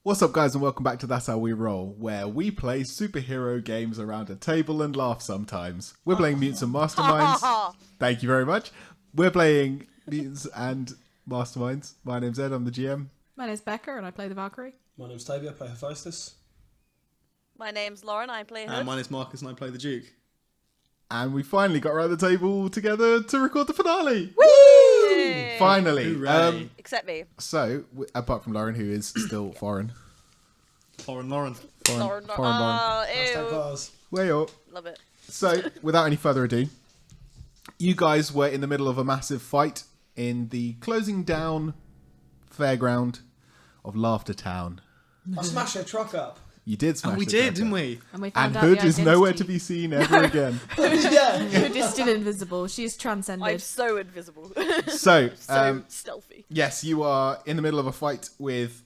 What's up, guys, and welcome back to That's How We Roll, where we play superhero games around a table and laugh sometimes. We're playing Mutants and Masterminds. Thank you very much. We're playing Mutants and Masterminds. My name's Ed, I'm the GM. My name's Becca, and I play the Valkyrie. My name's Toby, I play Hephaestos. My name's Lauren, I play Hood. And my name's Marcus, and I play the Duke. And we finally got around the table together to record the finale. Woo! Yay! Finally. Except me. So, apart from Lauren, who is still foreign. Foreign Lauren. Lauren. Lauren. Ew. Bars. Way up. Love it. So, without any further ado, you guys were in the middle of a massive fight in the closing down fairground of Laughter Town. I smashed their truck up. You did smash We the did, tractor. didn't we? And we And found out Hood the is nowhere identity. to be seen ever again. Yeah. Hood is still invisible. She's I'm transcended. so invisible. So, so stealthy. yes, you are in the middle of a fight with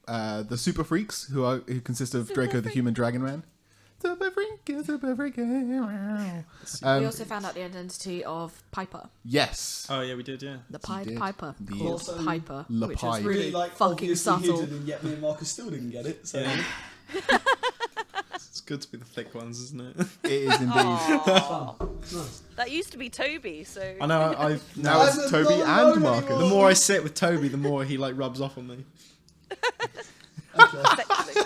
the Super Freaks, who consist of Draco the Human Dragon Man. Super Freak, Super Freak. We also found out the identity of Piper. Yes. Oh, yeah, we did, yeah. The You did. Piper. The- Called Also, Piper. Le Which was Pipe. really Really, like, fucking obviously subtle. hidden, and yet me and Marcus still didn't get it. So Yeah. It's good to be the thick ones, isn't it? It is indeed. Aw. nice. That used to be Toby, so... I know, I've... Now it's I've Toby not and known Marcus. anymore. The more I sit with Toby, the more he, like, rubs off on me. Okay. Effectively.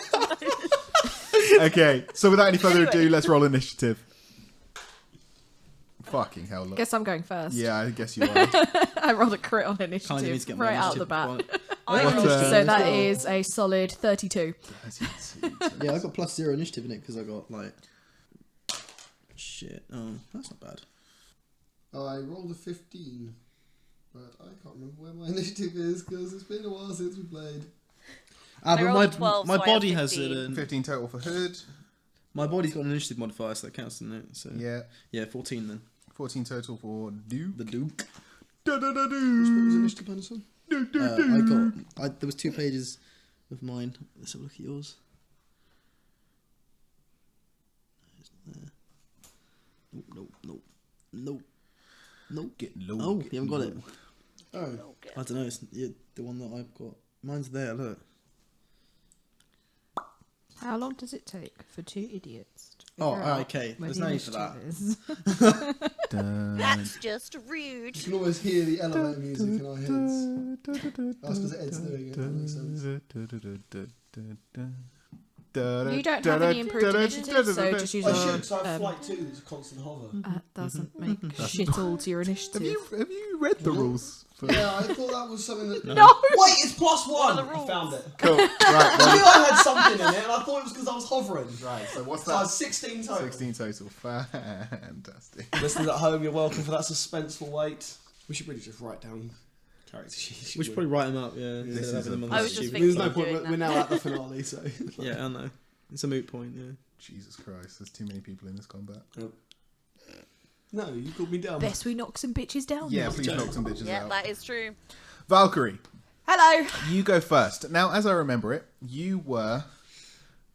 Okay, so without any further ado, Anyway. let's roll initiative. Fucking hell. Look. Guess I'm going first. Yeah, I guess you are. I rolled a crit on Kind of need to initiative get my right out of the initiative bat. point. I What, rolled So that Oh. is a solid 32. Yeah, I got +0 initiative in it because I got like Shit. Oh, that's not bad. I rolled a 15, but I can't remember where my initiative is because it's been a while since we played. Ah, I but rolled a 12, my so I body have has 15. it. 15 total for Hood. My body's got an initiative modifier, so that counts, doesn't it? So Yeah. 14 then. 14 total for Duke. The Duke. What was Da-da-da-doo. initiative bonus on? There was 2 pages of mine. Let's have a look at yours. It's not there. Nope. Getting low. Oh, you getting haven't got it. low. Oh, Okay. I don't know. It's the one that I've got. Mine's there. Look. How long does it take for 2 idiots to Oh, figure out okay. where There's the no need for that. initiative is? Dun, That's just rude. You can always hear the elevator music in our heads. That's because Ed's doing it. That makes sense. You don't have any improved initiative, so just use I your... should, because I have flight 2 that's a constant hover. That doesn't make shit all to your initiative. Have you read the rules? For... Yeah, I thought that was something that. No! Wait, it's +1! are the I rules? found it. Cool. Right. I Well, knew I had something in it, and I thought it was because I was hovering. right. So what's So I that? had 16 total. 16 total. Fantastic. Listeners at home, you're welcome for that suspenseful wait. We should really just write down character sheets. We should probably write them up, yeah. This instead of is having them a- on I the was just sheet. thinking- There's no of point. doing We're that. now at the finale, so. Yeah, I know. It's a moot point, yeah. Jesus Christ, there's too many people in this combat. No, you called me dumb. Best we knock some bitches down. Yeah, please knock some bitches Yeah, out. that is true. Valkyrie, Hello! you go first. Now, as I remember it, you were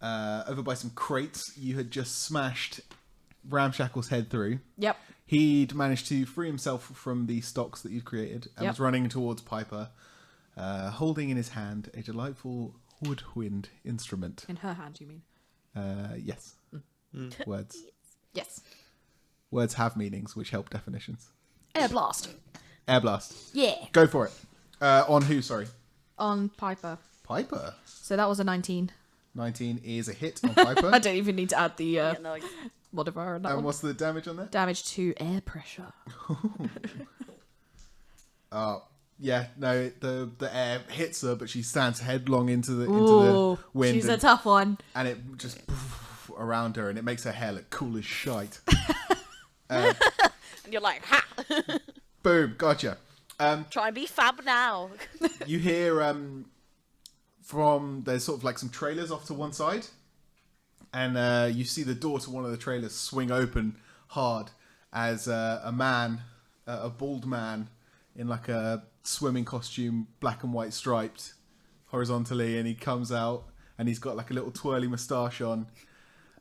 over by some crates. You had just smashed Ramshackle's head through. Yep. He'd managed to free himself from the stocks that you'd created and Yep. was running towards Piper, holding in his hand a delightful woodwind instrument. In her hand, you mean? Yes. Words. Yes. Words have meanings, which help definitions. Air blast. Air blast. Yeah. Go for it. On who, sorry? On Piper. Piper. So that was a 19. 19 is a hit on Piper. I don't even need to add the Yeah, no, modifier on that And one. what's the damage on there? Damage to air pressure. Yeah, no, the air hits her, but she stands headlong into the Ooh, wind. she's a and, tough one. and it just around her, and it makes her hair look cool as shite. and you're like, ha! Boom, gotcha. Try and be fab now. You hear from there's sort of like some trailers off to one side, and you see the door to one of the trailers swing open hard as a man, a bald man in like a swimming costume, black and white striped, horizontally, and he comes out and he's got like a little twirly moustache on,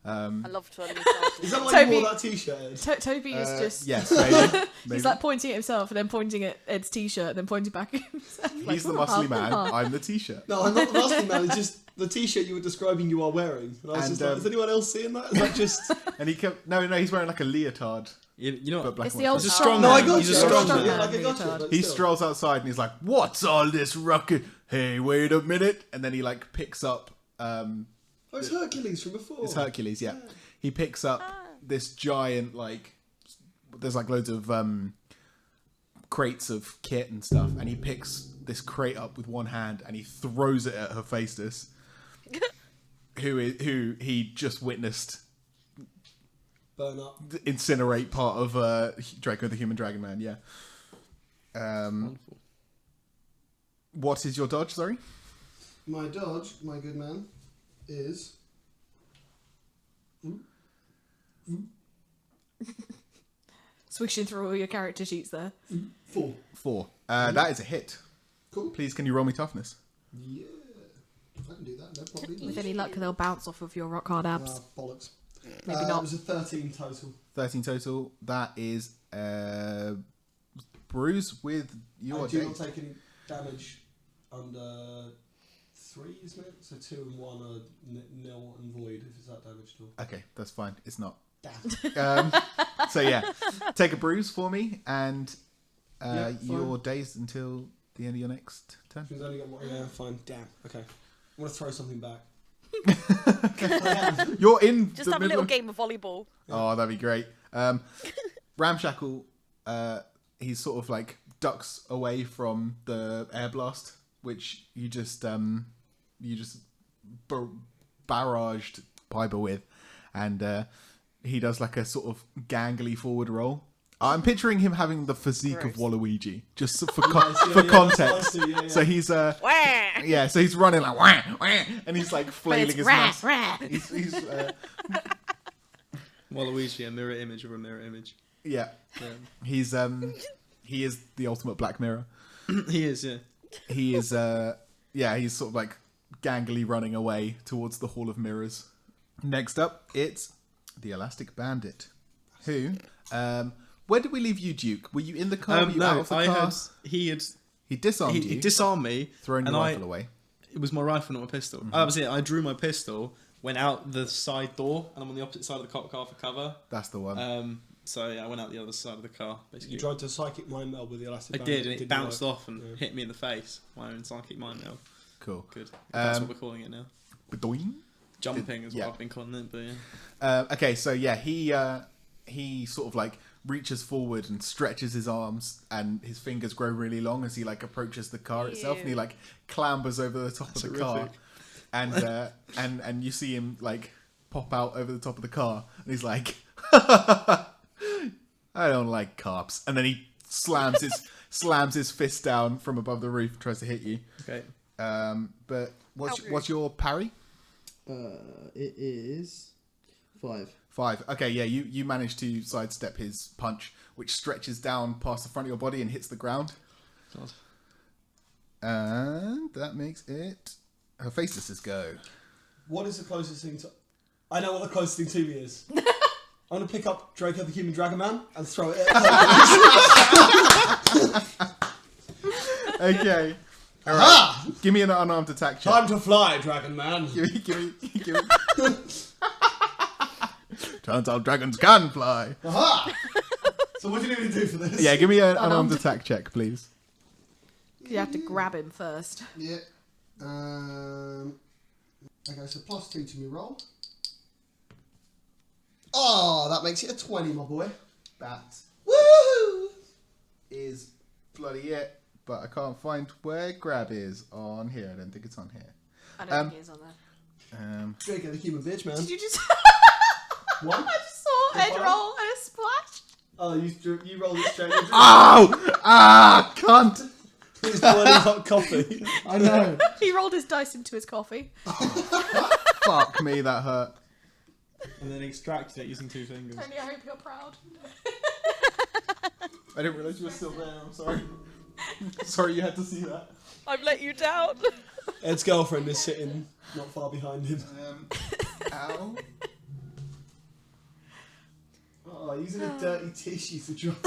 I love twirling Is that why Toby- you wore that t-shirt, Ed? Toby is just. Yes, maybe. He's like pointing at himself and then pointing at Ed's t-shirt and then pointing back at himself. He's the muscly man. I'm the t-shirt. No, I'm not the muscle man. It's just the t-shirt you were describing you are wearing. And I was And, just like, is anyone else seeing that? Is that just... And he kept no, he's wearing like a leotard. You know But what? black It's and the white. old He's a Star strong No, Wars. I got He's you. a I strong got you. man. Like, I got you. Leotard. But He still. strolls outside and he's like, "What's all this ruckus? Hey, wait a minute!" And then he like picks up. Oh, it's Hercules from before. It's Hercules, yeah. He picks up this giant like. There's like loads of crates of kit and stuff, and he picks this crate up with one hand and he throws it at Hephaestos, who he just witnessed Burn up. incinerate part of Draco the Human Dragon Man. Yeah. What is your dodge? Sorry. My dodge, my good man, is... Swishing through all your character sheets there. 4. 4. That is a hit. Cool. Please, can you roll me toughness? Yeah. I can do that, no problem. With any luck, they'll bounce off of your rock hard abs. Bollocks. Maybe It not. was a 13 total. 13 total. That is bruise with your I do not days. take any damage under 3, isn't it? So 2 and 1 are nil and void if it's that damage at all. Okay, that's fine. It's not. Damn. So yeah, take a bruise for me, and Yeah, fine. you're dazed until the end of your next turn. We've only got one. Yeah, fine. Damn. Okay. I'm going to throw something back. You're in Just the have a middle little of- game of volleyball. Oh, that'd be great. Ramshackle, he sort of like ducks away from the air blast, which you just barraged Piper with, and he does like a sort of gangly forward roll. I'm picturing him having the physique of Waluigi, just for context. So he's Wah! yeah, so he's running like wah, wah, and he's like But flailing it's his rah, mouth. rah. He's Waluigi, a mirror image of a mirror image. yeah. Yeah. He is the ultimate Black Mirror. He is, yeah. He is he's sort of like gangly running away towards the Hall of Mirrors. Next up, it's the Elastic Bandit, who where did we leave you, Duke? Were you in the car? Were you out of the car? He Disarmed you, he disarmed me, thrown your and rifle away. It was my rifle, not my pistol. That was it. I drew my pistol, went out the side door, and I'm on the opposite side of the cop car for cover. That's the one. So yeah, I went out the other side of the car. Basically, You tried to psychic mind meld with the elastic I band, did, and it didn't bounced work. off and hit me in the face. My own psychic mind meld. Cool. Good. That's what we're calling it now. Badoing. Jumping is what yeah. I've been calling it, but yeah. Okay, so yeah, he sort of like reaches forward and stretches his arms, and his fingers grow really long as he like approaches the car itself, and he like clambers over the top of the car, horrific. and you see him like pop out over the top of the car, and he's like, "I don't like cops," and then he slams his fist down from above the roof, tries to hit you. Okay. But what's your parry? It is 5. 5. Okay, yeah, you manage to sidestep his punch, which stretches down past the front of your body and hits the ground. God. And that makes it Hephaestus' go. What is the closest thing to... I know what the closest thing to me is. I'm going to pick up Draco the Human Dragon Man and throw it at Okay. Alright. Give me an unarmed attack check. Time to fly, Dragon Man. Give me. Turns out dragons can fly. Aha! So what do you need me to do for this? Yeah, give me an unarmed attack check, please. You have to grab him first. Yeah. Okay, so +2 to me roll. Oh, that makes it a 20, my boy. That Woo! is bloody it, but I can't find where grab is on here. I don't think it's on here. I don't think he's on there. Draco the Human Bitch Man. Did you just... One. I just saw Ed roll and a splash. Oh, you rolled it straight. Oh! Cunt! It's boiling hot coffee. I know. He rolled his dice into his coffee. Fuck me, that hurt. And then extracted it using 2 fingers. Tony, I hope you're proud. I didn't realise you were still there, I'm sorry. Sorry you had to see that. I've let you down. Ed's girlfriend is sitting not far behind him. Ow. by using a dirty tissue to drop.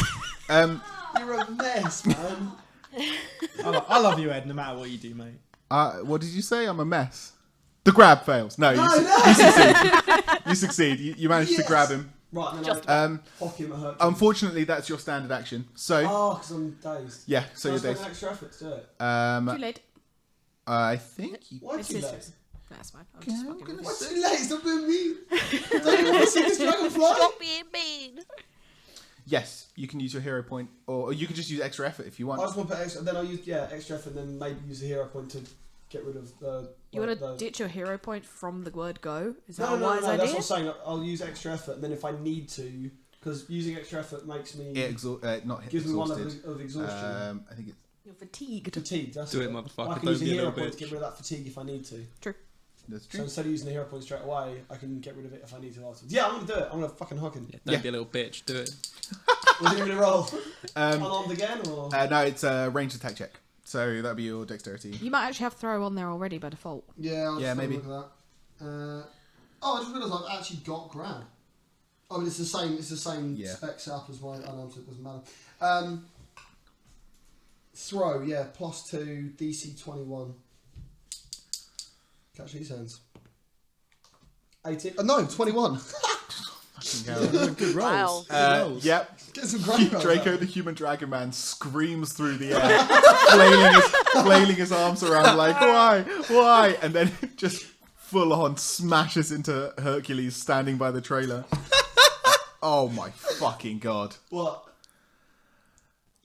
You're a mess, man. I love you, Ed, no matter what you do, mate. What did you say? I'm a mess. The grab fails. No, you succeed. You succeed. You managed to grab him. Right, and Just- then I pock him at Hercules. Unfortunately, that's your standard action. So Oh, because I'm dazed. yeah, so So you're spend dazed. an extra effort to do it. Too late. I think you. Why It's too his late? turn. That's fine. I'm just fucking with Why you. too late? Stop being mean. Don't you want to see this dragon fly? Stop being mean. Yes, you can use your hero point, or you can just use extra effort if you I want. just want to put extra, then I'll use extra effort, and then maybe use the hero point to get rid of the. You want to the... ditch your hero point from the word go? Is that No, a no, wise no, that's idea? what I'm saying. I'll use extra effort, and then if I need to, because using extra effort makes me Not hit gives me one exhausted. of exhaustion. I think it's You're fatigued. Fatigue. That's Do it, I motherfucker, can don't use a be a hero little point to bitch. get rid of that fatigue if I need to. that's So true. instead of using the hero point straight away, I can get rid of it if I need to afterwards. Yeah, I'm gonna do it. I'm gonna fucking hug him. Yeah, don't Yeah. be a little bitch. Do it. Was it gonna roll? Um, Unarmed again, or? no, it's a ranged attack check. So that'll be your dexterity. You might actually have throw on there already by default. Yeah, I'll Yeah, just maybe. Look at that. Oh, I just realised I've actually got grab. I mean, it's the same. It's the same Yeah. spec setup as my unarmed, so it doesn't matter. Throw, yeah, +2 DC 21. Catch these hands. 18. Oh, no, 21. Good rolls. Wow. Good rolls. Yep. Get some great rolls Draco out. the Human Dragon Man screams through the air, flailing his arms around like, why? And then just full on smashes into Hercules standing by the trailer. Oh my fucking god. What?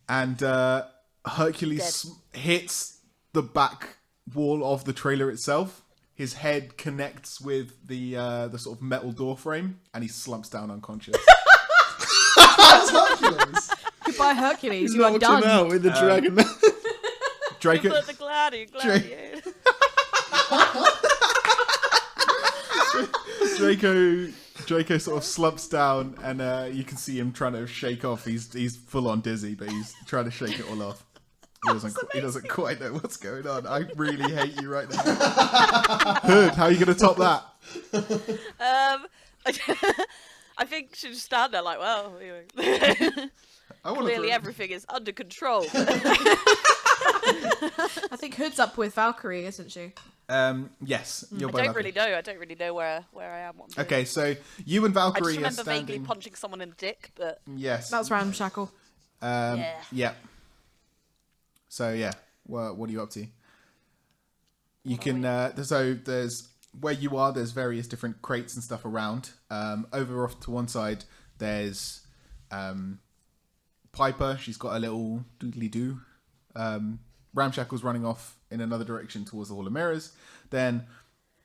And Hercules hits the back wall of the trailer itself. His head connects with the sort of metal door frame, and he slumps down unconscious. That's Hercules. Goodbye, Hercules. You are Knocked him done. out with the dragon man. Draco, Put the gladiator. Draco sort of slumps down, and you can see him trying to shake off. He's full on dizzy, but he's trying to shake it all off. He doesn't quite know what's going on. I really hate you right now. Hood, how are you going to top that? I think she'll just stand there like, well, anyway. I want Clearly everything is under control. I think Hood's up with Valkyrie, isn't she? Yes, you're I both don't up. really know. I don't really know where I am. What I'm doing. Okay, so you and I Valkyrie just are remember vaguely standing. punching someone in the dick, but Yes. That's Ramshackle. Yeah. Yeah. So yeah, what are you up to? You can so there's where you are. There's various different crates and stuff around. Over off to one side, there's Piper. She's got a little doodly doo. Ramshackle's running off in another direction towards the Hall of Mirrors. Then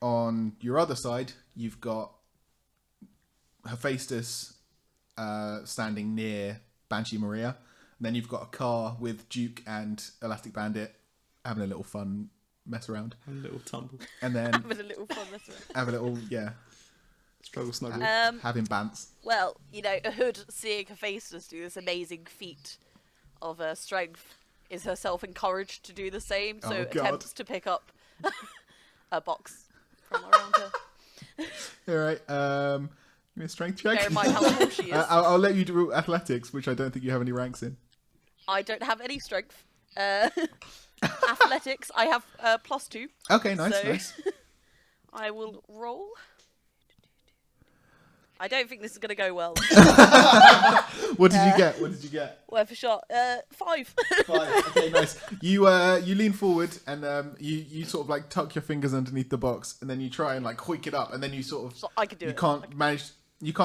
on your other side, you've got Hephaestos standing near Banshee Maria. And then you've got a car with Duke and Elastic Bandit having a little fun mess around. A little tumble. And then having a little fun this way. have a little, Struggle snuggle. having bants. Well, you know, a Hood seeing Hephaestus do this amazing feat of strength is herself encouraged to do the same, so Oh, God. attempts to pick up a box from around her. All right, give me a strength check. Bear in mind how tall she is. I'll let you do athletics, which I don't think you have any ranks in. I don't have any strength. Athletics, I have +2. Okay, nice, So- nice. I will roll. I don't think this is going to go well. What did you get? What did you get? Worth a shot. 5. 5. Okay, nice. You lean forward and you sort of like tuck your fingers underneath the box, and then you try and like hoik it up, and then you sort of So I can do you it. can't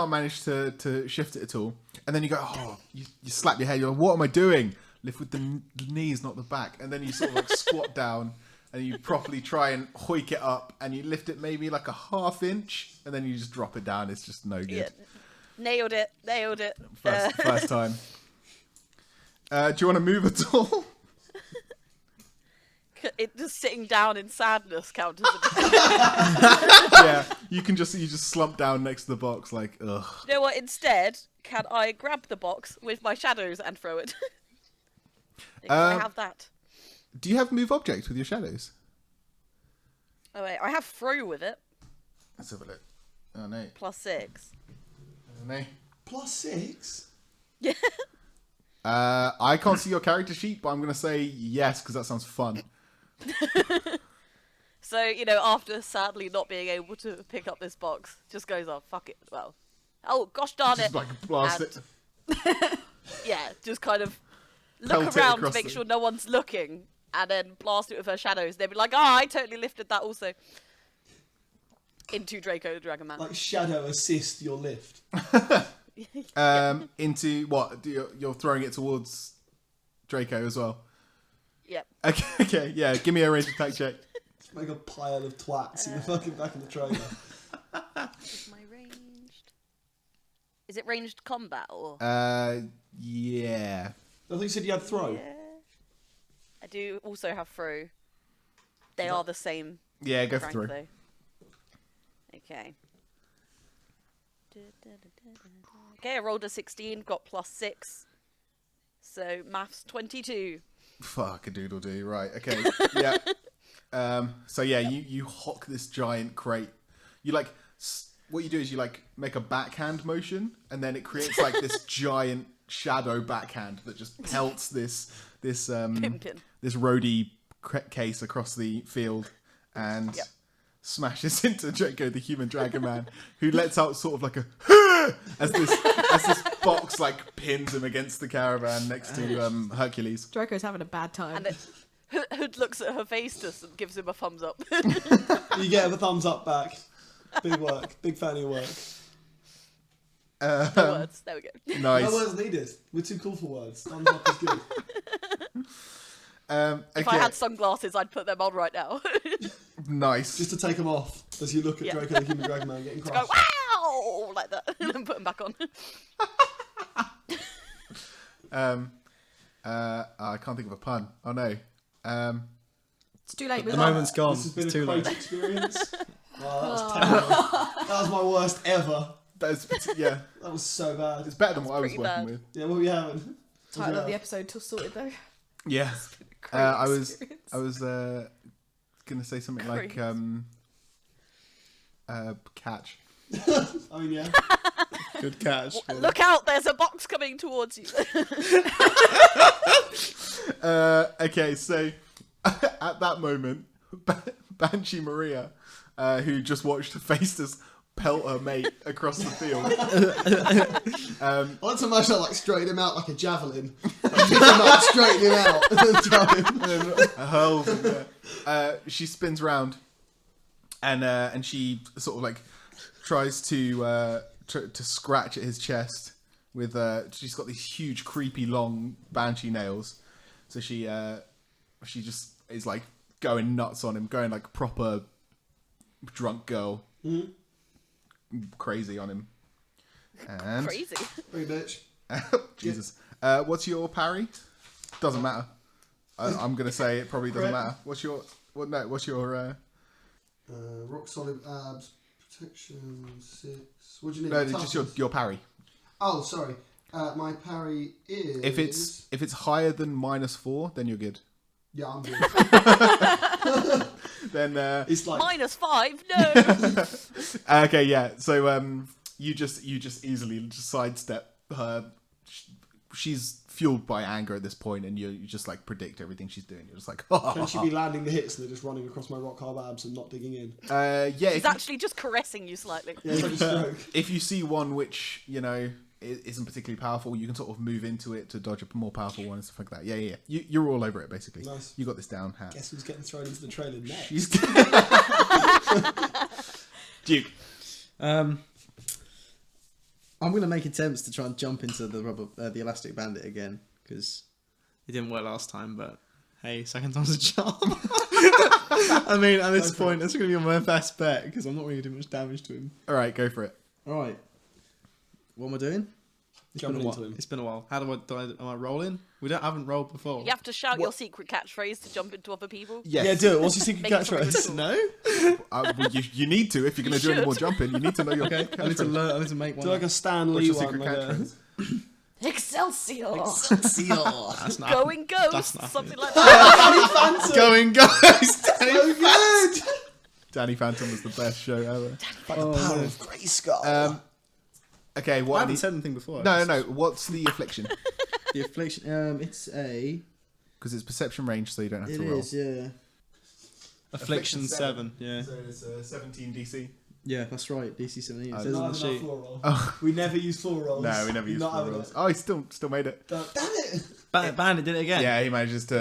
manage to shift it at all, and then you go, oh, you slap your head. You're like, what am I doing? Lift with the knees, not the back, and then you sort of like squat down. And you properly try and hoik it up, and you lift it maybe like a ½ inch, and then you just drop it down. It's just no good. Yeah. Nailed it. First time. Do you want to move at all? It just sitting down in sadness counts as a Yeah, you just slump down next to the box like, ugh. You know what? Instead, can I grab the box with my shadows and throw it? I have that. Do you have move object with your shadows? Oh wait, I have throw with it. Let's have a look. Oh no. +6. Oh no. +6? I can't see your character sheet, but I'm going to say yes, because that sounds fun. So, you know, after sadly not being able to pick up this box, just goes, oh, fuck it. Well, oh, gosh darn it. Just like blast And- it. Yeah, just kind of Pelt look it around to across make the- sure no one's looking, and then blast it with her shadows. They'd be like, I totally lifted that also. Into Draco the Dragon Man. Like shadow assist your lift. Into what? You're throwing it towards Draco as well. Yep. Okay, yeah. Give me a range attack check. Just make a pile of twats in the fucking back of the trailer. Is my ranged? Is it ranged combat or? Yeah. I think you said you had throw. Yeah. I do also have throw. They are the same Yeah, go for rank through. though. Okay. Okay, I rolled a 16, got +6. So maths 22. Fuck a doodle do. Right. Okay. Yeah. So yeah, you hock this giant crate. You like what you do is you like make a backhand motion, and then it creates like this giant shadow backhand that just pelts this Pimpin'. this roadie case across the field and Yep. smashes into Draco the human dragon man, who lets out sort of like a as this box like pins him against the caravan next to Hercules. Draco's having a bad time. And then Hood looks at Hephaestos and gives him a thumbs up. You get the thumbs up back. Big work. Big fan of your work. No words. There we go. Nice. No words needed. We're too cool for words. Thumbs up is good. Okay. If I had sunglasses, I'd put them on right now. Nice. Just to take them off as you look at Yeah. Draco the human dragon man getting Go, crushed. wow! Like that. And then put them back on. I can't think of a pun. Oh no. It's too late. The Move on. moment's gone. This has been It's a too great late. experience. Wow, that was terrible. That was my worst ever. That's yeah. That was so bad. It's better than what I was pretty working bad. with. Yeah, what were we having? Title of the episode till sorted though. Yeah. Great I was experience. gonna say something like Crazy. catch. I mean, yeah. Good catch. Look out, there's a box coming towards you. Okay, so at that moment, Banshee Maria, who just watched Hephaestus pelt her mate across the field. I like to imagine I like straighten him out like a javelin. Like, pick him up, straighten him out, and then throw him. hurls him there. She spins round, and she sort of like tries to scratch at his chest with. She's got these huge, creepy, long banshee nails, so she just is like going nuts on him, going like proper drunk girl, crazy on him, and Crazy. Hey, bitch. Jesus. What's your parry? Doesn't matter. I'm gonna say it probably doesn't Correct. matter. What's your What's your Rock solid abs, protection 6. What do you need? no? Just Toughness? your parry. Oh, sorry. My parry is. If it's higher than -4, then you're good. Yeah, I'm good. Then It's like. -5, no. okay, yeah. So you just easily just sidestep her. She's fueled by anger at this point, and you just like predict everything she's doing. You're just like, Can she be landing the hits and they're just running across my rock hard abs and not digging in? yeah. She's actually just caressing you slightly. Yeah, it's like a stroke. If you see one which isn't particularly powerful, you can sort of move into it to dodge a more powerful one and stuff like that. Yeah. You're all over it basically. Nice. You got this down, hat. Guess who's getting thrown into the trailer next? She's Duke. I'm going to make attempts to try and jump into the elastic bandit again because it didn't work last time. But hey, second time's a charm. I mean, at this point, that's going to be my best bet because I'm not really doing much damage to him. All right, go for it. All right, what am I doing? It's been Jumping a while. into him. It's been a while. How am I rolling? I haven't rolled before. You have to shout your secret catchphrase to jump into other people. Yes. Yeah, do it. What's your secret Make it something catchphrase? really cool. No. Well, you need to if you're going to do any more jumping. You need to know your Okay. I need to catchphrase. learn. I need to make one. Do like a Stan What's Lee your one. secret Like catchphrase? Excelsior! That's not Going ghost, That's not something it. like that. Phantom. going guys. So good. Danny Phantom was the best show ever. Like the power of Grayskull. Okay, I what? haven't said anything before. No. What's the affliction? The affliction. It's a. Because it's perception range, so you don't have It to roll. is, yeah. Affliction 7. Yeah. So it's 17 DC. Yeah, that's right. DC 17. It Oh, says Not on the having our sheet. floor roll. Oh. We never use floor rolls. No, we never You're use not floor having rolls. it. Oh, he still made it. Damn it! Bandit did it again. Yeah, he manages to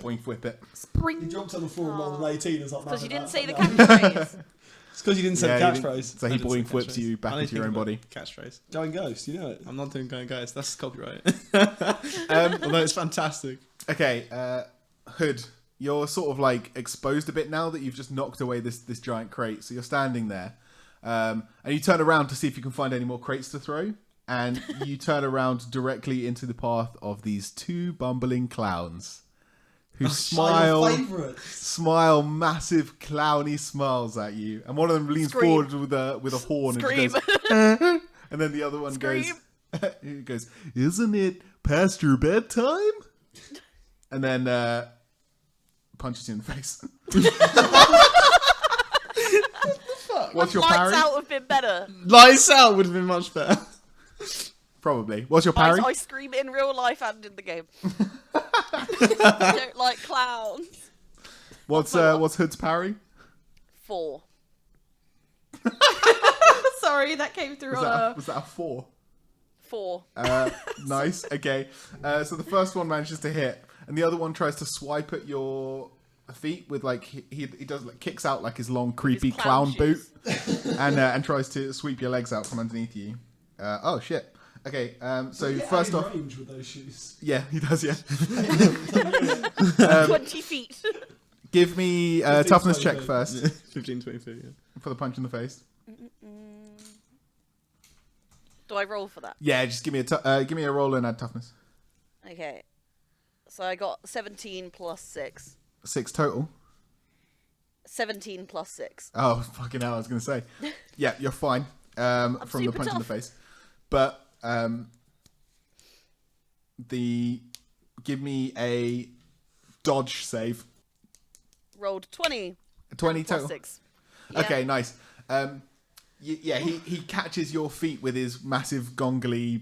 boink whip it. He Spring. dropped on the floor and rolled an 18. It's like, Because you "Man, didn't say the no." catchphrase. It's because you didn't say Yeah, the he didn't- catchphrase. So he I didn't say boink whips catchphrase. you back I didn't into your think own of a body. Catchphrase. Going ghost, you know it. I'm not doing going guys. That's copyright. Although it's fantastic. Okay, Hood, you're sort of like exposed a bit now that you've just knocked away this giant crate. So you're standing there, and you turn around to see if you can find any more crates to throw. And you turn around directly into the path of these two bumbling clowns, who smile massive clowny smiles at you, and one of them leans Scream. forward with a horn Scream. and just goes, and then the other one Scream. he goes, "Isn't it past your bedtime?" And then punches you in the face. What's your Lights parry? out have been better. Lights out would have been much better. Probably. What's your parry? I scream it in real life and in the game. I don't like clowns. What's Hood's parry? 4. Sorry, that came through Was that a 4? 4. Nice. Okay. So the first one manages to hit, and the other one tries to swipe at your feet with like he does like kicks out like his long creepy His clown boot, shoes. and tries to sweep your legs out from underneath you. Oh shit. Okay. So Yeah, first I'm off, in range with those shoes. yeah, he does. Yeah. 20 feet. Give me a 15, toughness 20 check feet. first 15, 20 feet, yeah. for the punch in the face. Do I roll for that? Yeah, just give me a roll and add toughness. Okay. So I got 17 plus 6. 6 total. 17 plus 6. Oh fucking hell! I was gonna say, yeah, you're fine from the super punch in the tough. face, but give me a dodge save. Rolled 20. 20 plus total. 6. Yeah. Okay, nice. He catches your feet with his massive gongly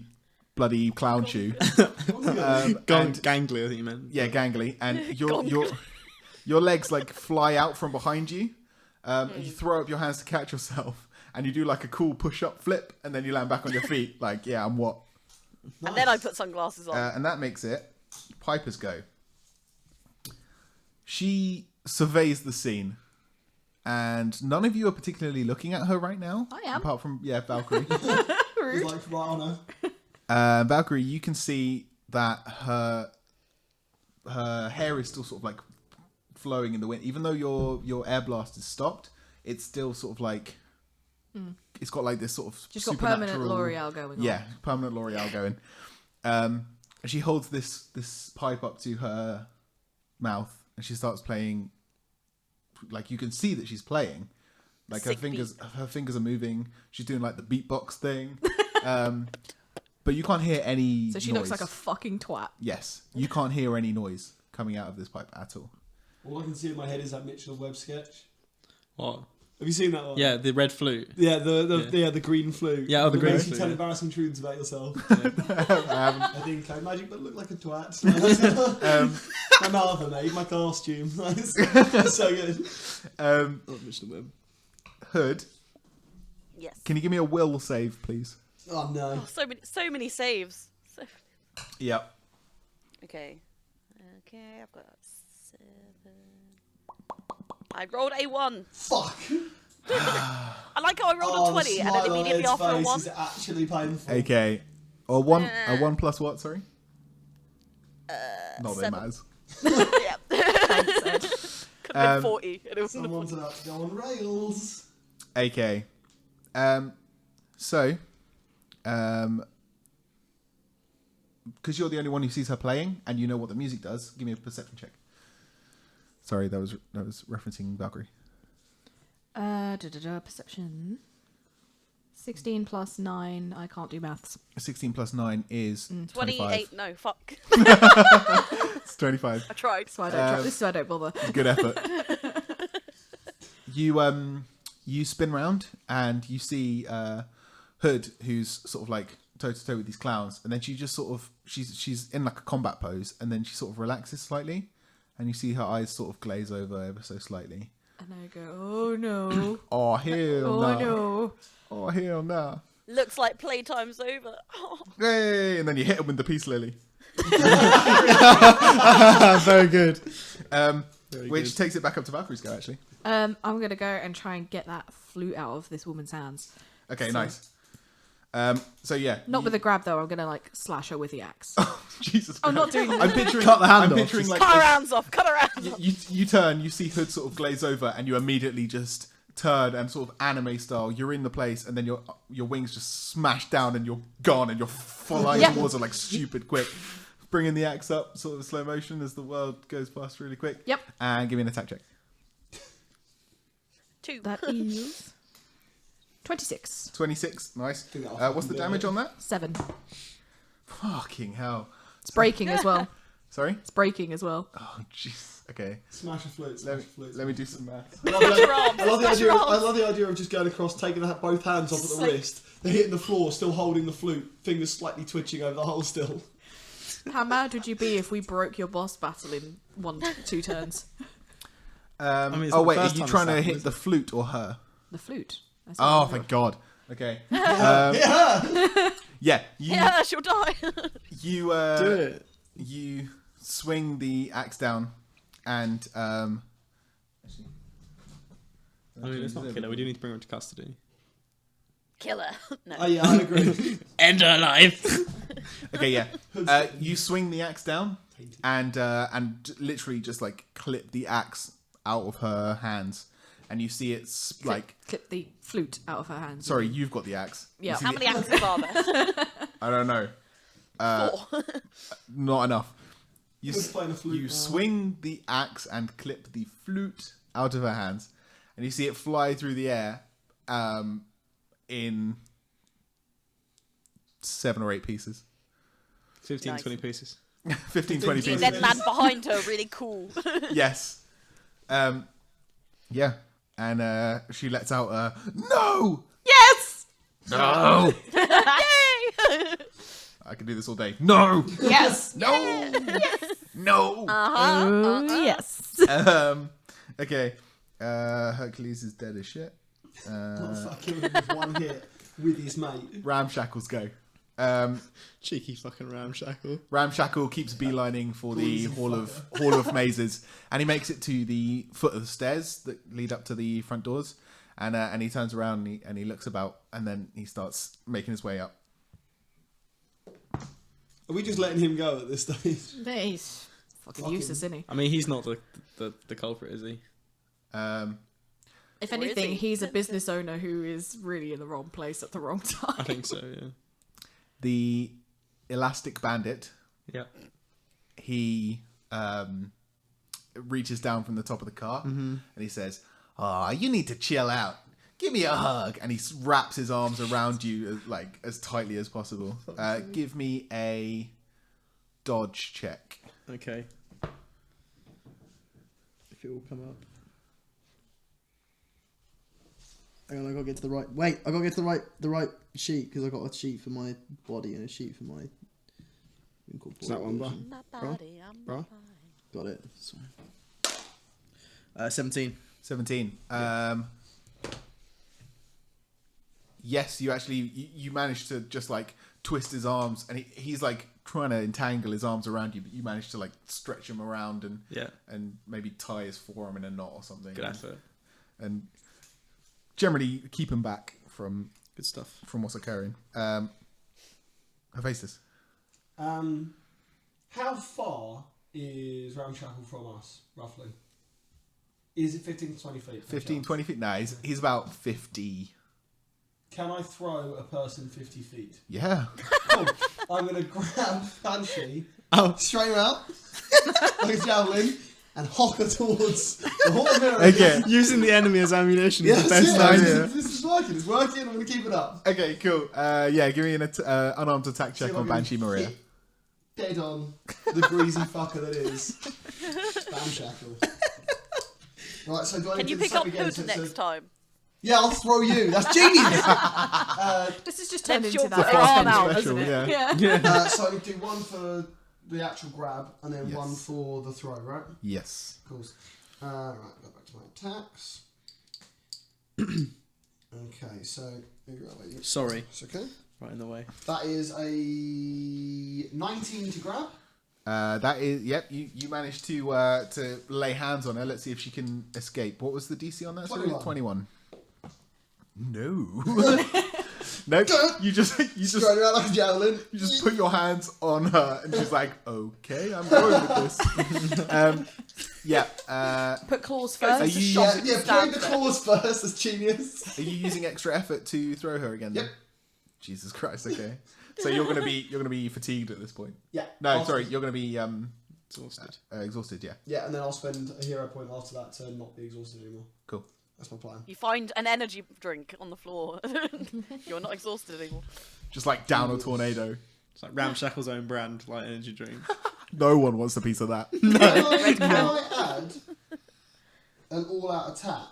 bloody clown shoe. And- Gangly, I think you meant. Yeah, gangly, and your legs like fly out from behind you. You throw up your hands to catch yourself, and you do like a cool push-up flip, and then you land back on your feet. Like, yeah, I'm what? And then I put sunglasses on. And that makes it Piper's go. She surveys the scene, and none of you are particularly looking at her right now. I am. Apart from Valkyrie. It's like right on her. Valkyrie, you can see that her hair is still sort of like flowing in the wind. Even though your air blast is stopped, it's still sort of like it's got like this sort of She's got permanent supernatural- L'Oreal going on. Yeah, permanent L'Oreal going. And she holds this pipe up to her mouth, and she starts playing. Like you can see that she's playing. Like Sick her fingers are moving. She's doing like the beatbox thing. But you can't hear any So she noise. looks like a fucking twat. Yes, you can't hear any noise coming out of this pipe at all. All I can see in my head is that Mitchell Webb sketch. What? Have you seen that one? Yeah, the red flute. Yeah, the green flute. Yeah, oh, the green Makes flute, you tell yeah. embarrassing truths about yourself. I I think I imagine, but look like a twat. My mother made my costume. So good. haven't. Oh, Mr. Webb. Hood, Yes. can you give me a will save, please? Oh no. Oh, so many saves. Yep. Okay. I've got 7. I rolled a 1. Fuck. I like how I rolled a 20 and then immediately after a 1. Is actually painful. Okay. A one plus what? Sorry. Not that it 7. matters. Yeah. Thanks, Ed. Could have been 40. And it was Someone's about to go on rails. Okay. So, because you're the only one who sees her playing and you know what the music does, give me a perception check. Sorry, that was referencing Valkyrie. Perception. 16 plus 9. I can't do maths. 16 plus 9 is 25. 28. No, fuck. It's 25. I tried. So I don't try. This is why I don't bother. Good effort. You spin round and you see Hood, who's sort of like toe to toe with these clowns, and then she just sort of she's in like a combat pose, and then she sort of relaxes slightly, and you see her eyes sort of glaze over ever so slightly. And I go, oh no. Oh hell Oh no! no. Oh hell no! Looks like playtime's over. Hey! And then you hit him with the peace lily, Very good. which takes it back up to Valkyrie's go actually. I'm gonna go and try and get that flute out of this woman's hands. Okay, nice. So yeah, Not with a grab though. I'm gonna like slash her with the axe. Jesus Christ. I'm not doing I'm picturing. Cut the hand I'm off. picturing like Cut her a- hands off. Cut her hands off. you turn, you see Hood sort of glaze over, and you immediately just turn and sort of anime style. You're in the place, and then your wings just smash down, and you're gone, and you're flying Yeah. towards her like stupid quick. Bringing the axe up, sort of slow motion as the world goes past really quick. Yep. And give me an attack check. 2. That is 26. 26, nice. think that'll What's the fucking do damage it. on that? 7. Fucking hell. It's breaking as well. Sorry. It's breaking as well. Oh jeez. Okay. Smash a flute. Smash Let a me, flute. let me do some math. I love the Your arms, I love the smash idea. your I arms. love the idea of just going across, taking both hands off at the Like- wrist. They're hitting the floor, still holding the flute, fingers slightly twitching over the hole still. How mad would you be if we broke your boss battle in 1-2 turns? mean, it's Oh not wait, the are first you time trying it's to happened, hit is the flute or her? The flute. That's Oh, what thank God. Okay. Yeah. Yeah. You Yeah, she'll die. you Do it. you swing the axe down, and I mean, it's not killer. We do need to bring her into custody. Killer. No. Oh yeah, I agree. End her life. okay, yeah. You swing the axe down, and literally just like clip the axe out of her hands, and you see it's like. Clip the flute out of her hands. Sorry, you've got the axe. You Yeah. see How the- many axes are there? I don't know. 4. Not enough. You Who's playing a flute you now? swing the axe and clip the flute out of her hands, and you see it fly through the air, in 7 or 8 pieces. 15, Nice. 20 pieces. 15, 20 You pieces. then land behind her, really cool. Yes. Yeah. And she lets out a no! Yes! No! Yay! I can do this all day. No! Yes! No! No! Oh, yes. Okay. Hercules is dead as shit. Motherfucker killed him with one hit with his mate. Ramshackles go. Cheeky fucking ramshackle. Ramshackle keeps beelining for the Hall of Mazes, and he makes it to the foot of the stairs that lead up to the front doors, and he turns around and he looks about, and then he starts making his way up. Are we just letting him go at this stage? He's fucking useless, isn't he? I mean, he's not the culprit, is he? If Or is anything, he? he's a business owner who is really in the wrong place at the wrong time. I think so, yeah. The Elastic Bandit, Yeah. he reaches down from the top of the car and he says, "Ah, you need to chill out. Give me a hug." And he wraps his arms around you like as tightly as possible. Give me a dodge check. Okay. If it will come up. Hang on, I gotta get to the right. Wait, I gotta get to the right sheet because I got a sheet for my body and a sheet for my. Is that one, bro? My body, I'm Bro? fine. Got it. Sorry. 17. 17. Yes, you actually you managed to just like twist his arms, and he's like trying to entangle his arms around you, but you managed to like stretch him around and maybe tie his forearm in a knot or something. Good effort. And generally keep him back from Good stuff. what's occurring. Hephaestus. How far is Ramshackle from us, roughly? Is it 15 to 20 feet? 15, 20 feet? No, he's about 50. Can I throw a person 50 feet? Yeah. Cool. I'm going to grab Banshee, Oh. straight her out, like a javelin, and hock her towards the Hall of Mirrors. Okay. Using the enemy as ammunition Yes, is the best yeah, idea. this is working. It's working. I'm going to keep it up. Okay, cool. Yeah, give me an unarmed attack See check if I on can Banshee Maria. hit Dead on the greasy fucker that is Ramshackle. Right, so do I Can need you to do the pick same up again? Hood So- next time? Yeah, I'll throw you. That's genius. This is just turned Let's into your that arm extra out, special, isn't it? Yeah. So I do one for the actual grab and then Yes. one for the throw, right? Yes. Of course. Right, go back to my attacks. Okay, so Sorry, it's okay. right in the way. That is a 19 to grab. That is, yep. You managed to lay hands on her. Let's see if she can escape. What was the DC on that? 21. 21. No. Nope. You just Straight around like a javelin. you just put your hands on her, and she's like, "Okay, I'm going with this." Yeah. Put claws Are first. you Yeah, play the claws first. That's genius. are you using extra effort to throw her again? Then? Yep. Jesus Christ. Okay. So you're gonna be fatigued at this point. Yeah. No, I'll sorry. spend- You're gonna be Exhausted. exhausted. Yeah. Yeah, and then I'll spend a hero point after that to not be exhausted anymore. Cool. That's my plan. You find an energy drink on the floor. You're not exhausted anymore. Just like down a tornado. It's like Ramshackle's own brand, like energy drink. No one wants a piece of that. Can I add an all-out attack?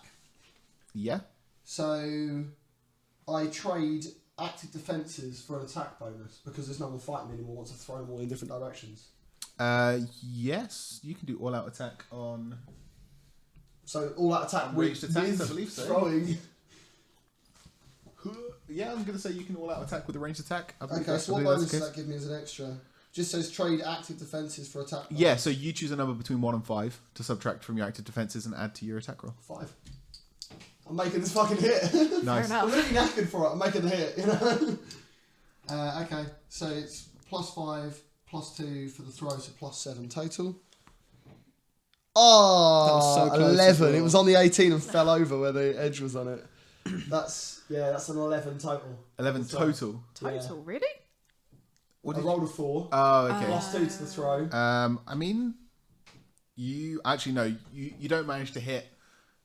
Yeah. So I trade active defences for an attack bonus because there's no one fighting me anymore once I've thrown them all in different directions. Yes, you can do all out attack on. So all-out attack Ranged with attacks, I believe so. throwing. Yeah, I'm gonna say you can all out attack with a ranged attack. I believe Okay, that's- so I what believe bonus that's the does case. that give me as an extra? Just says trade active defences for attack. bonus. Yeah, so you choose a number between 1 and 5 to subtract from your active defenses and add to your attack roll. 5. I'm making this fucking hit. Fair Nice. I'm enough. really knackered for it. I'm making the hit, you know. Okay, so it's +5, +2 for the throw, so +7 total. Oh, That was so close as 11. well. It was on the 18 and fell over where the edge was on it. That's an 11 total. 11 total. Total, really? What I did rolled a 4, Oh, okay. +2 to the throw. I mean, you actually no, you don't manage to hit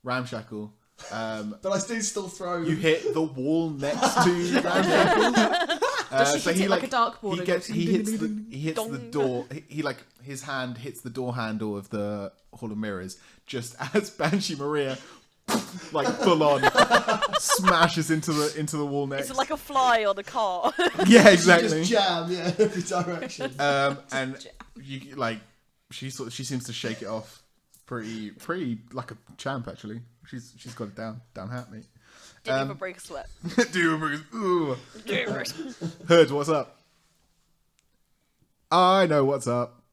Ramshackle. But I do still throw. You hit the wall next to Ramshackle. Does she hit it like a dartboard? He and gets goes he hits the ding, he hits the Dong. door. He like his hand hits the door handle of the Hall of Mirrors just as Banshee Maria like full on smashes into the wall next. It's like a fly on a car. Yeah, exactly. Just jam, yeah, every direction. And you like she seems to shake it off pretty like a champ actually. She's got it down hat, mate. Didn't even break a sweat. Ooh. Hood, what's up? I know what's up.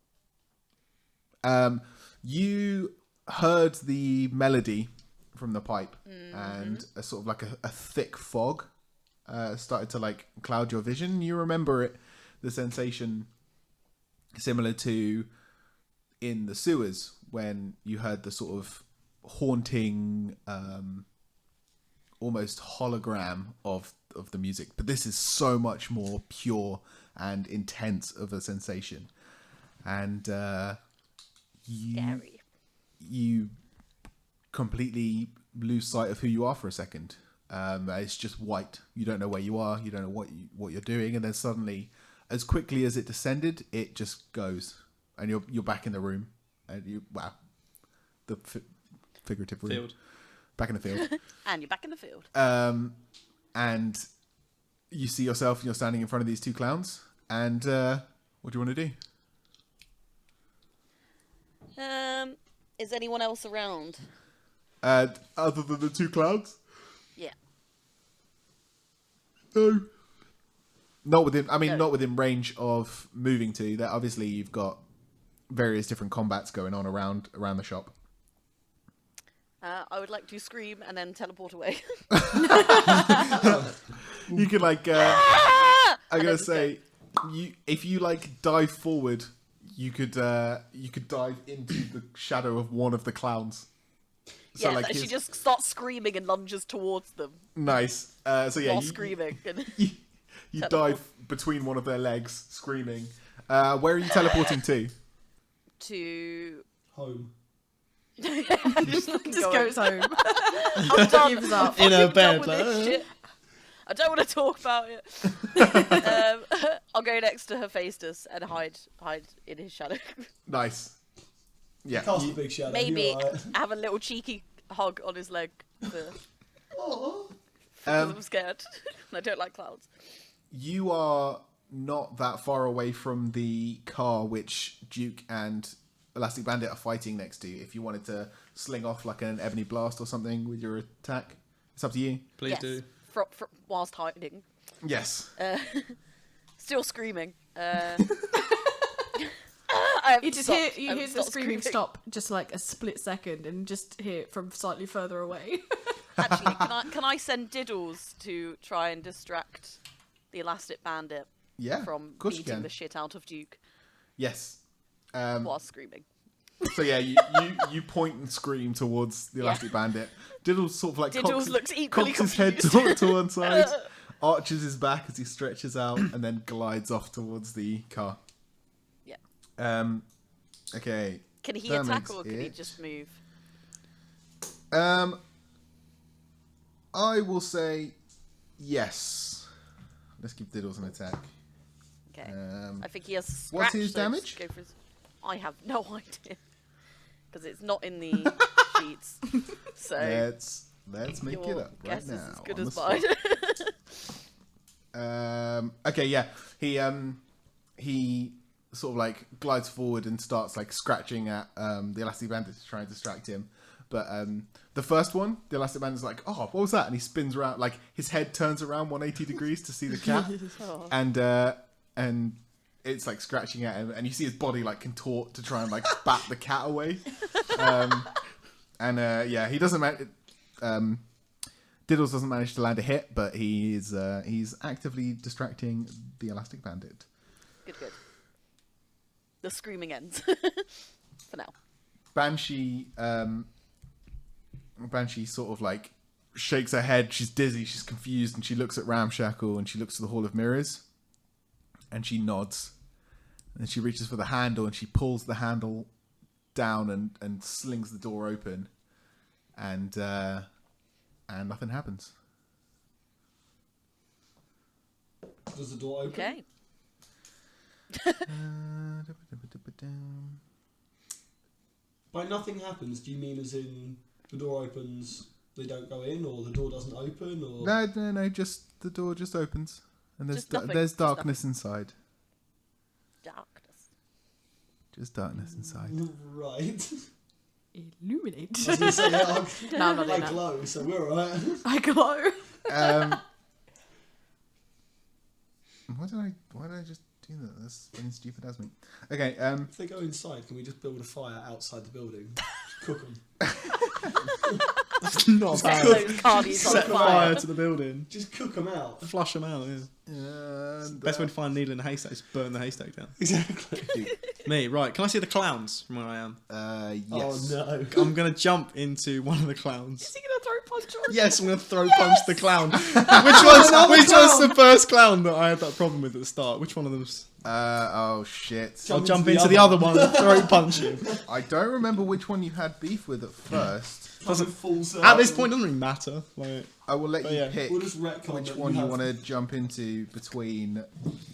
You heard the melody from the pipe, and a sort of like a thick fog started to like cloud your vision. You remember it, the sensation similar to in the sewers when you heard the sort of haunting, almost hologram of the music, but this is so much more pure and intense of a sensation, and Scary. you completely lose sight of who you are for a second. It's just white. You don't know where you are. You don't know what you're doing, and then suddenly, as quickly as it descended, it just goes, and you're back in the room, and the figurative room, Field. back in the field. And you're back in the field. And you see yourself, and you're standing in front of these two clowns. And what do you want to do? Is anyone else around? Other than the two clowns? Yeah. No. Not within. I mean, No. not within range of moving to. That obviously you've got various different combats going on around the shop. I would like to scream and then teleport away. You could like. Ah! I'm And gonna then just say, if you like dive forward, you could dive into the shadow of one of the clowns. So Yeah, like she his- just starts screaming and lunges towards them nice. So yeah, while you, screaming. And you dive between one of their legs, screaming. Where are you teleporting to? to Home. Just goes home. I'm done. Gives up. In her I'm done bed, with like, this shit. I don't want to talk about it. I'll go next to Hephaestos and hide in his shadow. Nice. Yeah. Cast you- a big shadow. Maybe you're alright. have a little cheeky hug on his leg. For... Oh. Because I'm scared. And I don't like clouds. You are not that far away from the car which Duke and Elastic Bandit are fighting next to. If you wanted to sling off like an Ebony Blast or something with your attack, it's up to you. Please Yes. do. Whilst hiding. Yes. Still screaming. You just hear the screaming stop just like a split second and just hear it from slightly further away. Actually, can I send Diddles to try and distract the Elastic Bandit Yeah. from of course you beating can. the shit out of Duke Yes. while screaming? So yeah, you point and scream towards the Elastic Bandit. Diddles sort of like Diddles looks equally cocks his head confused. to one side, arches his back as he stretches out, and then glides off towards the car. Yeah. Okay. Can he That attack makes or can he it- just move? I will say yes. Let's give Diddles an attack. Okay. Um, I think he has scratch. what's his so just damage? go for his... I have no idea. Because it's not in the sheets. So let's make it your up right guess now. is as good on as the mine. spot. Okay, yeah. He sort of like glides forward and starts like scratching at the Elastic Bandit to try and distract him. But the first one, the Elastic Bandit's like, oh, what was that? And he spins around, like his head turns around 180 degrees to see the cat, Oh. and it's like scratching at him, and you see his body like contort to try and like bat the cat away. Yeah, he doesn't. Diddles doesn't manage to land a hit, but he's actively distracting the Elastic Bandit. Good. The screaming ends. For now. Banshee sort of like shakes her head. She's dizzy. She's confused, and she looks at Ramshackle, and she looks to the Hall of Mirrors, and she nods, and she reaches for the handle, and she pulls the handle down and slings the door open, and nothing happens. Does the door open? Okay. By nothing happens, do you mean as in the door opens, they don't go in, or the door doesn't open, or... No, just the door just opens, and there's Just nothing, there's just darkness inside. Darkness. Just darkness inside. Right. Illuminate. I was going to say, yeah, No, I'm not I doing that. glow, so we're alright. I glow. Why did I just do that? That's fucking stupid as me. Okay. If they go inside, can we just build a fire outside the building? Cook them. That's not Set bad. those carnies Set on fire fire. to the building. Just cook them out. Flush them out, yeah. And, Best way to find a needle in a haystack is burn the haystack down. Exactly. Me, right. Can I see the clowns from where I am? yes. Oh no. I'm going to jump into one of the clowns. Is he gonna throw punch on? Yes, I'm going to throw punch the clown. Which was the first clown that I had that problem with at the start? Which one of them's... Oh shit. I'll Jump jump into into the the other other one and throw punch him. I don't remember which one you had beef with at first. Doesn't full circle. At this point, it doesn't really matter. Like, I will let But you yeah. pick We'll just retcon which that one you have- want to jump into between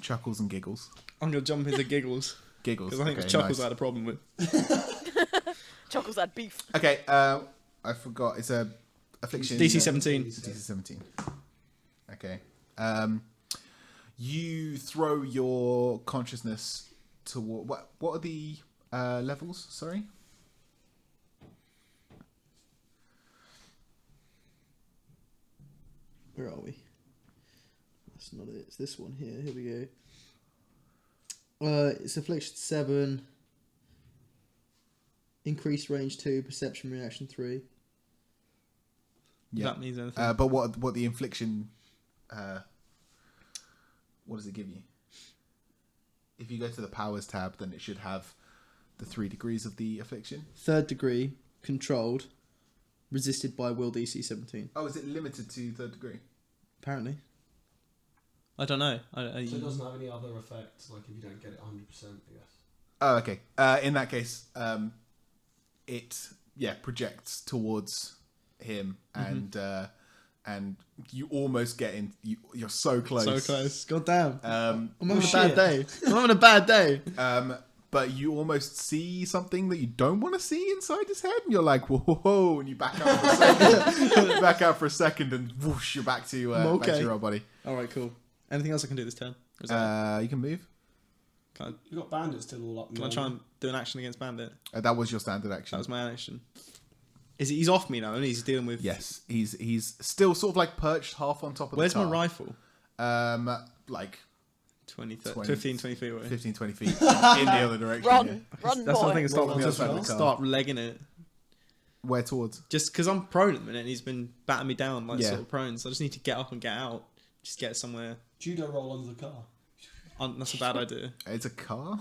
Chuckles and Giggles. I'm going to jump into Giggles. Giggles. Because I think okay, Chuckles nice. I had a problem with. Chuckles had beef. Okay, I forgot. It's a affliction. DC 17. DC 17. Okay. You throw your consciousness toward... What are the levels? Sorry? Where are we? That's not it. It's this one here. Here we go. It's Affliction 7. Increased range 2. Perception reaction 3. If that means anything. But what the infliction... what does it give you? If you go to the powers tab, then it should have the 3 degrees of the affliction. 3rd degree. Controlled. Resisted by will DC 17. Oh, is it limited to 3rd degree? Apparently. I don't know. So it doesn't have any other effects, like if you don't get it 100%, I guess. Oh, okay. In that case, it projects towards him, and you almost get in. You're so close. So close. God damn. Um, I'm having a shit. bad day. I'm having a bad day. but you almost see something that you don't want to see inside his head, and you're like, whoa, and you back out for a second, and whoosh, you're back to your old body. All right, cool. Anything else I can do this turn? Or is You can move. You got bandits still all up. Can I try and do an action against Bandit? That was your standard action. That was my action. He's off me now, and he's dealing with. Yes, he's still sort of like perched half on top of Where's the car. my rifle? Like 20, 20 15, 20 feet away. 15, 20 feet in the other direction. Run, That's boy. the thing. Run on the other side of the car. Start legging it. Where towards? Just because I'm prone at the minute, and he's been batting me down like Yeah. sort of prone. So I just need to get up and get out. Just get somewhere. Judo roll under the car. That's a bad idea. It's a car.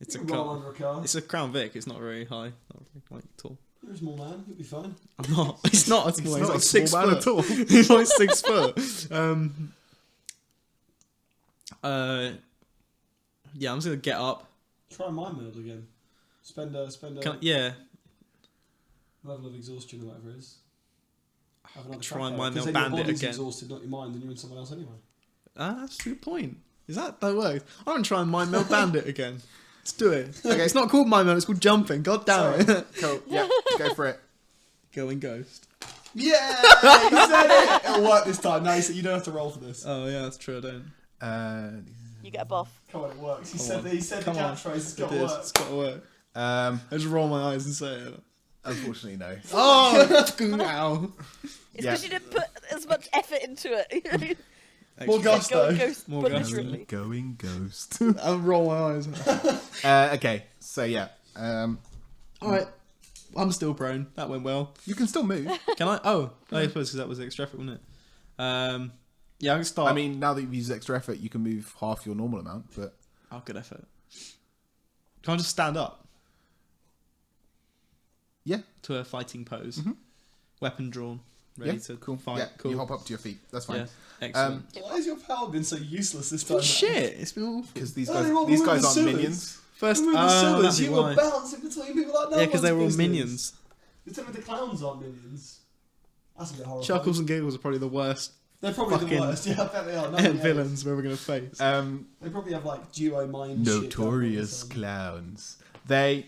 It's a You can roll car. under a car. It's a Crown Vic. It's not very high. Not very like tall. You're a small man. You'll be fine. I'm not. He's not a small. He's He's not like a 6 small man foot at all. He's like 6 foot. Yeah, I'm just gonna get up. Try mind meld again. Spend a Yeah. level of exhaustion or whatever it is. Have another Try crack and at it, mind 'cause meld then your bandit body's again. exhausted, not your mind, and you're in someone else anyway. That's a good point. That works? I'm gonna try and mind meld bandit again. Let's do it. Okay, it's not called mind meld. It's called jumping. God damn it. Cool. Yeah, go for it. Going ghost. Yeah, you said it. It'll work this time. No, you don't have to roll for this. Oh yeah, that's true. I don't. You get a buff. Come on, it works. He Come said on. the Come on. catchphrase. It's got It to is. work. It's got to work. I just roll my eyes and say it. Unfortunately, no. Oh, ow. It's Yeah. because you didn't put as much effort into it. More Extra. gusto. Ghost More gusto. belligerently. Going ghost. I'll roll my eyes. Okay, so yeah, All right. I'm still prone. That went well. you can still move. Can I? Oh, I suppose because that was extra effort, wasn't it? Yeah, I can start. I mean, now that you've used extra effort, you can move half your normal amount. But oh, good effort. Can I just stand up yeah, to a fighting pose? Mhm. Weapon drawn, ready yeah, to cool. fight. Yeah, Cool. you hop up to your feet. That's fine. Yeah, excellent. Why has your power been so useless this time? Shit, it's been awful. Because Oh, they're all moving aren't sewers. minions. First, Remove the that'd sewers. be You why. were bouncing between people like no Yeah, because they were all one's minions. business. You tell me the clowns aren't minions. That's a bit horrible. Chuckles and Giggles are probably the worst They're probably the fucking worst. Yeah, I bet they are. Nobody else. villains we're ever going to face. They probably have like duo mind. shit Notorious going on. clowns.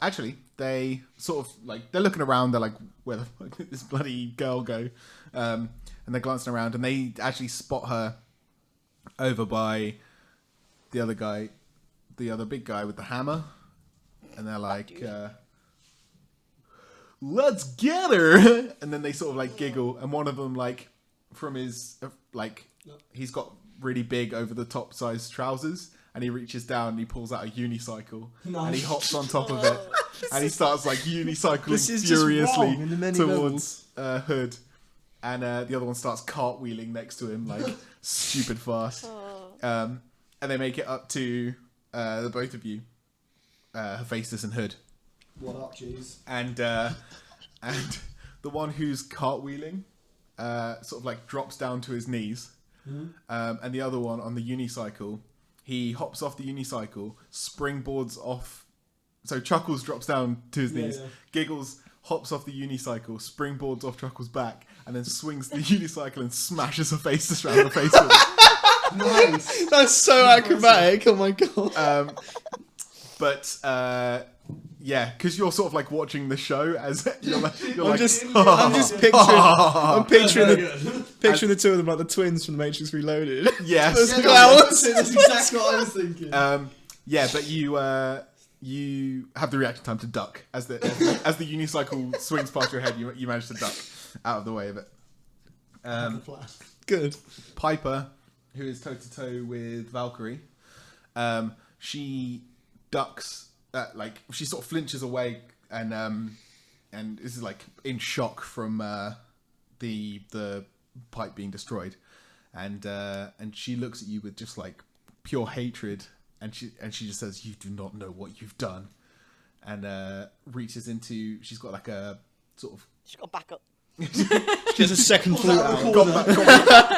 Actually, they sort of like they're looking around. They're like, where the fuck did this bloody girl go? And they're glancing around, and they actually spot her over by the other guy, the other big guy with the hammer, and they're like, "Let's get her!" And then they sort of like giggle, and one of them like from his he's got really big over the top size trousers. And he reaches down and he pulls out a unicycle and he hops on top of it and he starts like unicycling This is just furiously wrong in many towards Hood, and the other one starts cartwheeling next to him like stupid fast. And they make it up to the both of you, Hephaestus and Hood, What up, jeez? and the one who's cartwheeling sort of like drops down to his knees, and the other one on the unicycle. He hops off the unicycle, springboards off. So Chuckles drops down to his knees. Yeah. Giggles hops off the unicycle, springboards off Chuckles' back, and then swings the unicycle and smashes her face just around the face with it. Nice. That's so acrobatic. Oh my god. Yeah, because you're sort of like watching the show as you're I'm just picturing the two of them like the twins from the Matrix Reloaded. yes. Those Yeah, clowns. that's exactly what I was thinking. Yeah, but you have the reaction time to duck as the unicycle swings past your head. You manage to duck out of the way of it. Good. Piper, who is toe to toe with Valkyrie, she ducks. She sort of flinches away and this is like in shock from the pipe being destroyed, and she looks at you with just like pure hatred, and she just says, "You do not know what you've done," and reaches into. She's got like a sort of. She's got backup. She has a second flute out.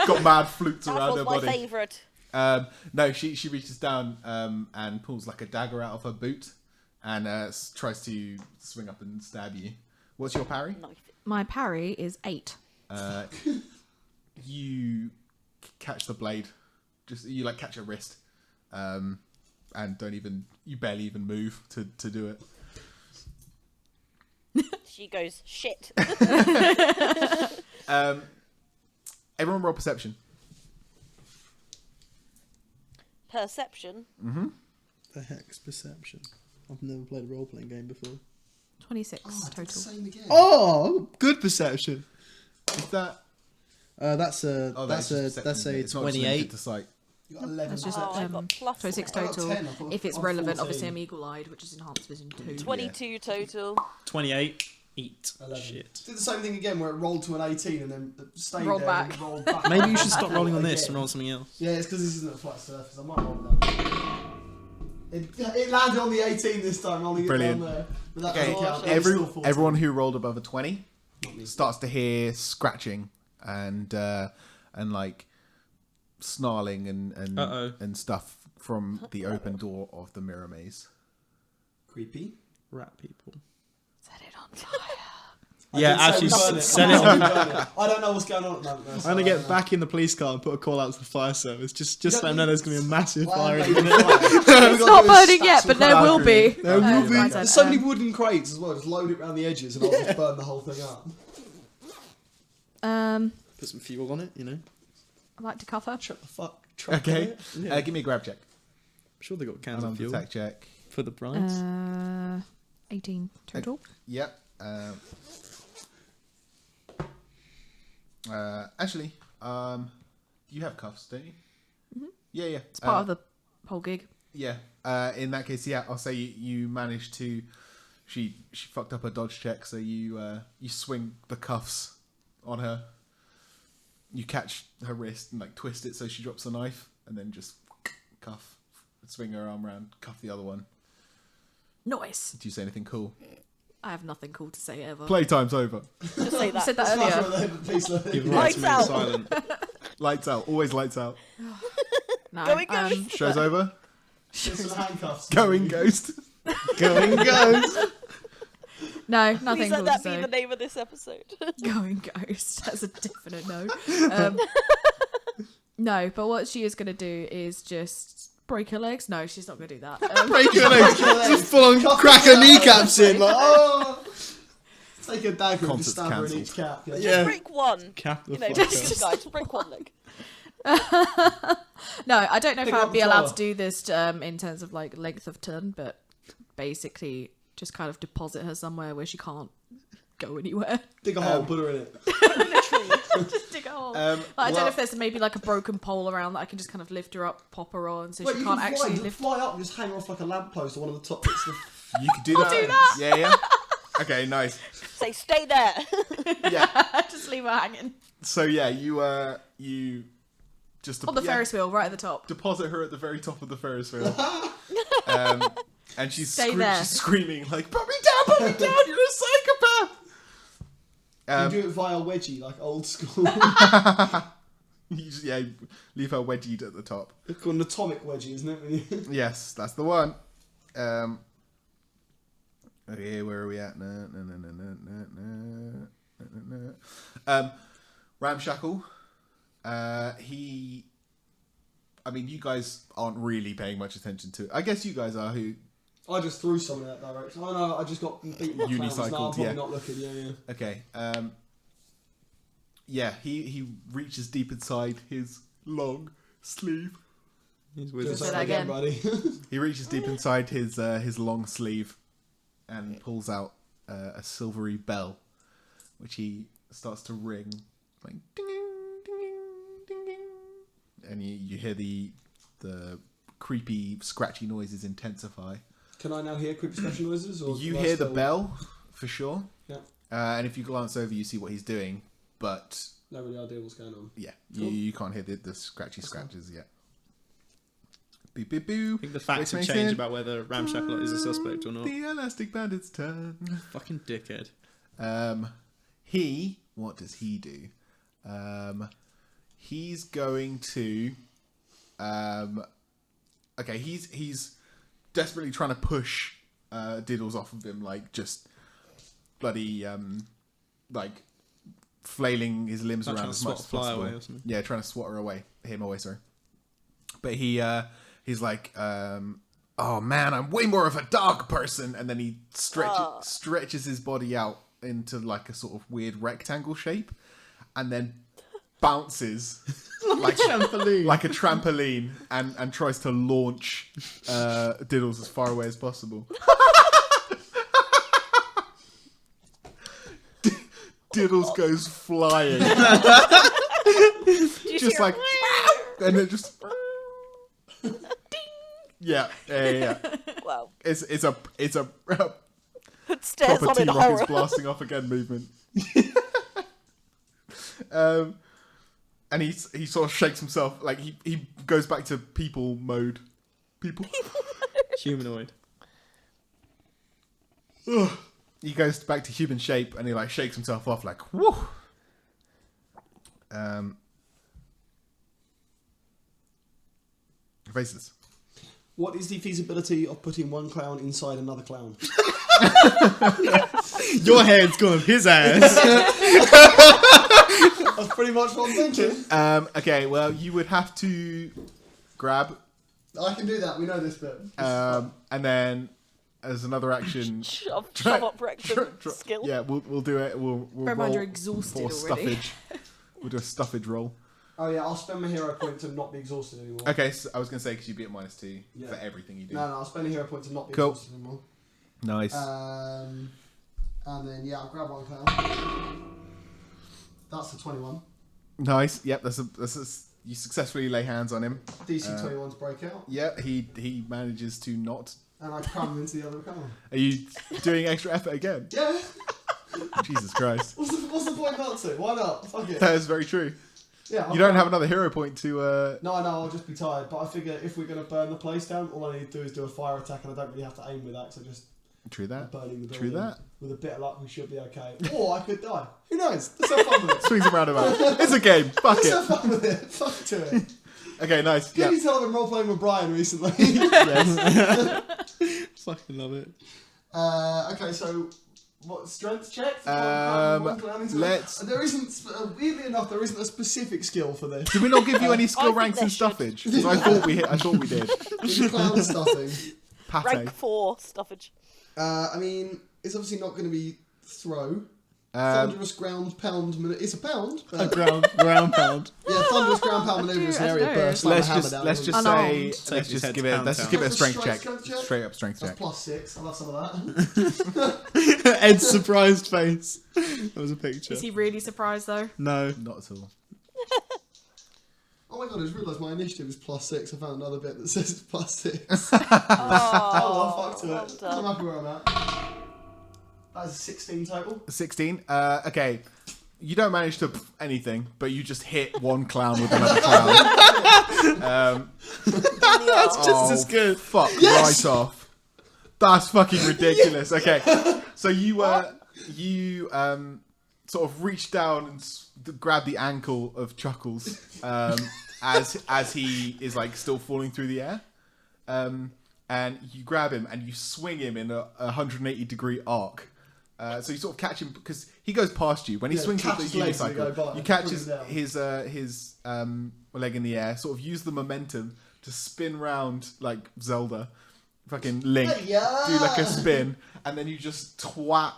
got mad flutes That around was her my body. favourite. No, she reaches down and pulls like a dagger out of her boot and tries to swing up and stab you. What's your parry? Knife. My parry is 8. You catch the blade. You like catch her wrist, and you barely even move to do it. She goes, shit. Everyone roll perception. Perception? Mm-hmm. The heck's perception? I've never played a role-playing game before. 26 Oh, I did the total. same again. Oh, good perception. Is that... That's a that's just perception, that's isn't it? a It's not just limited 28. to sight. You got 11. That's just Oh, I got plus 26 I got total. 10, I thought- If it's I got relevant, 14. obviously I'm eagle-eyed, which is enhanced vision 2. 22 total. 28. Eat. 11. Shit. Did the same thing again where it rolled to an 18 and then stayed Rolled there back. and rolled back. Maybe you should stop rolling on this Again. and roll something else. Yeah, it's because this isn't a flat surface. I might roll it down. It landed on the 18 this time, rolling Brilliant. it down there. But that Okay, doesn't count. It's still 14. everyone who rolled above a 20 Not me. starts to hear scratching and like snarling Uh-oh. and stuff from the open door of the mirror maze. Creepy. Rat people. Set it on fire. Yeah, I actually, didn't say we set burn it on. Burn it. I don't know what's going on at the moment. I'm gonna get back in the police car and put a call out to the fire service. Just let them know there's gonna be a massive fire. It's It's not burning yet, but there will be. There will be. Right, There's so many wooden crates as well. Just load it around the edges and I'll just burn the whole thing up. Put some fuel on it, you know. I'd like to cuff her. Shut the fuck. truck Okay, on it. Yeah. give me a grab check. I'm sure they got cans An of fuel attack check. for the brides. 18 total. Yep. Actually, you have cuffs, don't you? Mhm. Yeah. It's part of the whole gig. Yeah. In that case, yeah, I'll say you managed to. She fucked up her dodge check, so you swing the cuffs on her. You catch her wrist and like twist it so she drops the knife, and then just cuff, swing her arm around, cuff the other one. Nice. Do you say anything cool? I have nothing cool to say ever. Playtime's over. Just say You that. said that Smash her earlier. on the head with a piece of- Give Lights rights out. silent. Lights out. Always lights out. No. Going ghost. Show's over. Get some handcuffs. Going ghost. Going ghost. No, Please nothing let cool to that be say. the name of this episode. Going ghost. That's a definite no. No, but what she is going to do is just break her legs. No, she's not going to do that. Break your legs. Just full on crack her kneecaps in. Like, oh. Take a dagger and just Concert's stab her in cancelled. each cap. Yeah. Just break one. Cap the You know, fuck just up. this guy, just break one leg. No, I don't know if Pick I'd up be the allowed jar. to do this in terms of like length of turn, but basically just kind of deposit her somewhere where she can't go anywhere. Dig a hole, put her in it. Just dig a hole. Um, Like, I don't well- know if there's maybe like a broken pole around that I can just kind of lift her up, pop her on, so Wait, she you can't can actually fly, lift. fly up and just hang off like a lamppost or one of the top bits of You could do that. do that. Yeah. Okay, nice. Say, stay there. Yeah. Just leave her hanging So yeah, you just on the Ferris wheel right at the top. deposit her at the very top of the Ferris wheel. And she's, Stay there. she's screaming like, "Put me down! You're a psychopath!" you do it via wedgie, like old school. You just, leave her wedgied at the top. It's called an atomic wedgie, isn't it? When you... Yes, that's the one. Okay, where are we at? Ramshackle. I mean, you guys aren't really paying much attention to it. I guess you guys are. Who? I just threw some in that direction. Oh no, I just got beaten by clowns. Now I'm Unicycled, probably yeah. not looking. Yeah. Okay. Yeah, he reaches deep inside his long sleeve. He's Do with it us. Say that again. buddy. He reaches deep inside his long sleeve and pulls out a silvery bell, which he starts to ring like ding ding ding ding, and you hear the creepy scratchy noises intensify. Can I now hear creepy scratching noises? Or You do I hear the still- bell for sure, Yeah. and if you glance over, you see what he's doing, but No really idea what's going on. yeah, Cool. you can't hear the scratchy That's scratches yet. Beep beep boo. I think the facts have Which makes changed it- about whether Ramshackle is a suspect or not. The Elastic Bandit's turn. Fucking dickhead. What does he do? He's going to. Okay, he's desperately trying to push Diddles off of him, like just bloody like flailing his limbs Like around trying to as much swat as a fly possible. away or something. Yeah, trying to swat him away. Sorry, but he's like, oh man, I'm way more of a dog person. And then he stretches his body out into like a sort of weird rectangle shape, and then bounces like a trampoline, and tries to launch Diddles as far away as possible. Diddles goes flying, just like, and it just, yeah. Wow. It's a Stairs proper on in T-Rock horror. is blasting off again movement. And he sort of shakes himself, like he goes back to people mode. Humanoid. He goes back to human shape, and he like shakes himself off, like whoo. Faces. What is the feasibility of putting one clown inside another clown? Your head's gone up his ass. That's pretty much what I'm thinking. Okay, well, you would have to grab, I can do that. We know this bit. and then as another action, Shove up rectum skill. yeah, we'll do it. We'll Bear in mind roll you're exhausted for already. stuffage. We'll do a stuffage roll. Oh yeah, I'll spend my hero point to not be exhausted anymore. Okay, so I was gonna say because you'd be at -2 Yeah. for everything you do. No, I'll spend a hero point to not be Cool. exhausted anymore. Nice. And then yeah, I'll grab one clown. That's the 21. Nice. Yep. You successfully lay hands on him. DC 21's breakout, Yeah. He manages to not. and I cram him into the other clown. Are you doing extra effort again? Yeah. Jesus Christ. What's the point not to? Why not? Fuck it. That is very true. Yeah. You don't have another hero point to. No, I know. I'll just be tired. But I figure if we're gonna burn the place down, all I need to do is do a fire attack, and I don't really have to aim with that. So just True that. burning the True building. that. With a bit of luck, we should be okay. Or I could die. Who knows? Let's have fun with it. Swings and roundabouts. It's a game. Fuck Let's it. have fun with it. Fuck to it. Okay. Nice. Can Yeah. you tell I've been role playing with Brian recently? Yes. Fucking love it. Okay, so what strength check? Let's- There isn't weirdly enough there isn't a specific skill for this. Did we not give you any skill I think ranks in there should. stuffage? Because I thought we did. In clown stuffing. Pate. Rank 4 stuffage. I mean, it's obviously not going to be throw. Um, Thunderous ground pound. It's a pound. A But ground pound. yeah, thunderous ground pound maneuver is an I area don't burst. know. Slam a let's hammer just down let's on just it. say Unarmed. let's just Head give to it pound let's just town. give it a strength Strength check. check? Straight up strength That's check. +6. I love some of that. Ed's surprised face. That was a picture. Is he really surprised though? No. Not at all. Oh my god, I just realised my initiative is +6. I found another bit that says it's +6. Oh, Oh, well, fuck to well it. done. I'm happy where I'm at. That is 16 total. 16. Okay. You don't manage to anything, but you just hit one clown with another clown. That's just as good. Fuck right off. That's fucking ridiculous. Okay, so you sort of reach down and grab the ankle of Chuckles as he is like still falling through the air, and you grab him and you swing him in a 180-degree arc. So you sort of catch him because he goes past you when he Yeah, swings with catch the his legs and they unicycle. go by. You catch Pull him his down. leg in the air, sort of use the momentum to spin round like Zelda, fucking Link, Yeah. do like a spin, and then you just twat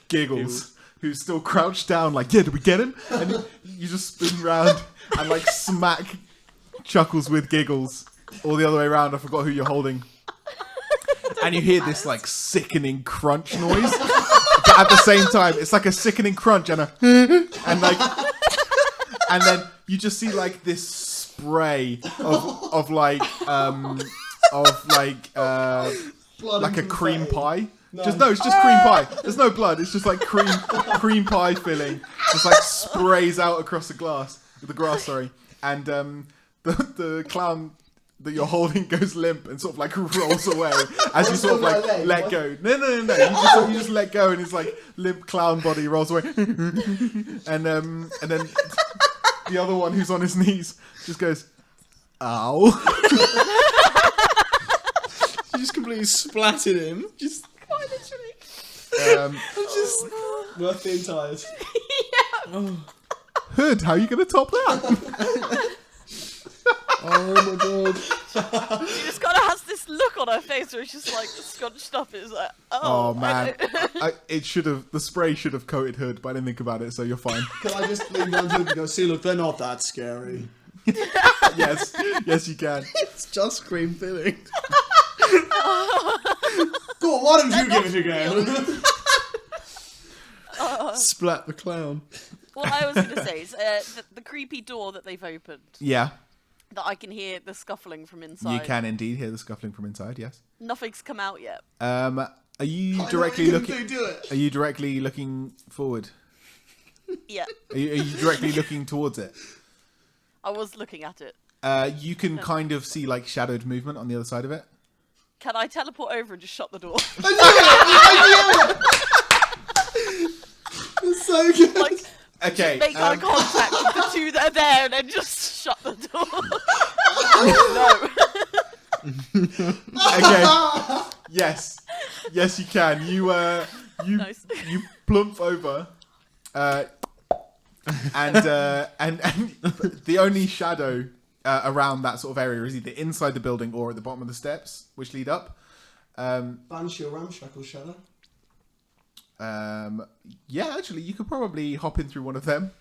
Giggles, who's still crouched down, like, yeah, did we get him? And you just spin round and like smack Chuckles with Giggles, or the other way around. I forgot who you're holding. And you hear this like sickening crunch noise, but at the same time, it's like a sickening crunch and and then you just see like this spray of like Blood like a and cream confetti. pie. No. It's just cream pie. There's no blood. It's just like cream pie filling. Just like sprays out across the grass. Sorry. And the clown that you're holding goes limp and sort of like rolls away as you sort of like let go. No. You just let go and his like limp clown body rolls away. and then the other one who's on his knees just goes, ow. You just completely splattered him. Just Worth being tired. Hood, how are you going to top that? Oh my god. She just kind of has this look on her face where she's just like scrunched up. It's like, Oh oh, man, the spray should have coated Hood, but I didn't think about it, so you're fine. Can I just lean down to him and go, see, look, they're not that scary. Yes, you can. It's just cream filling. Go on, why don't you give it a go? Splat the clown. What I was going to say is the creepy door that they've opened, Yeah, that I can hear the scuffling from inside. you can indeed hear the scuffling from inside. Yes. Nothing's come out yet. Are you I know directly what you looking? do it. Are you directly looking forward? Yeah, Are you directly looking towards it? I was looking at it. You can kind of see like shadowed movement on the other side of it. Can I teleport over and just shut the door? It's so good. Like, Okay. make eye contact with the two that are there and then just shut the door. No. Okay. Yes, you can. You Nice. you plump over, and the only shadow around that sort of area is either inside the building or at the bottom of the steps which lead up. Banshee or Ramshackle Shadow. Yeah, actually, you could probably hop in through one of them.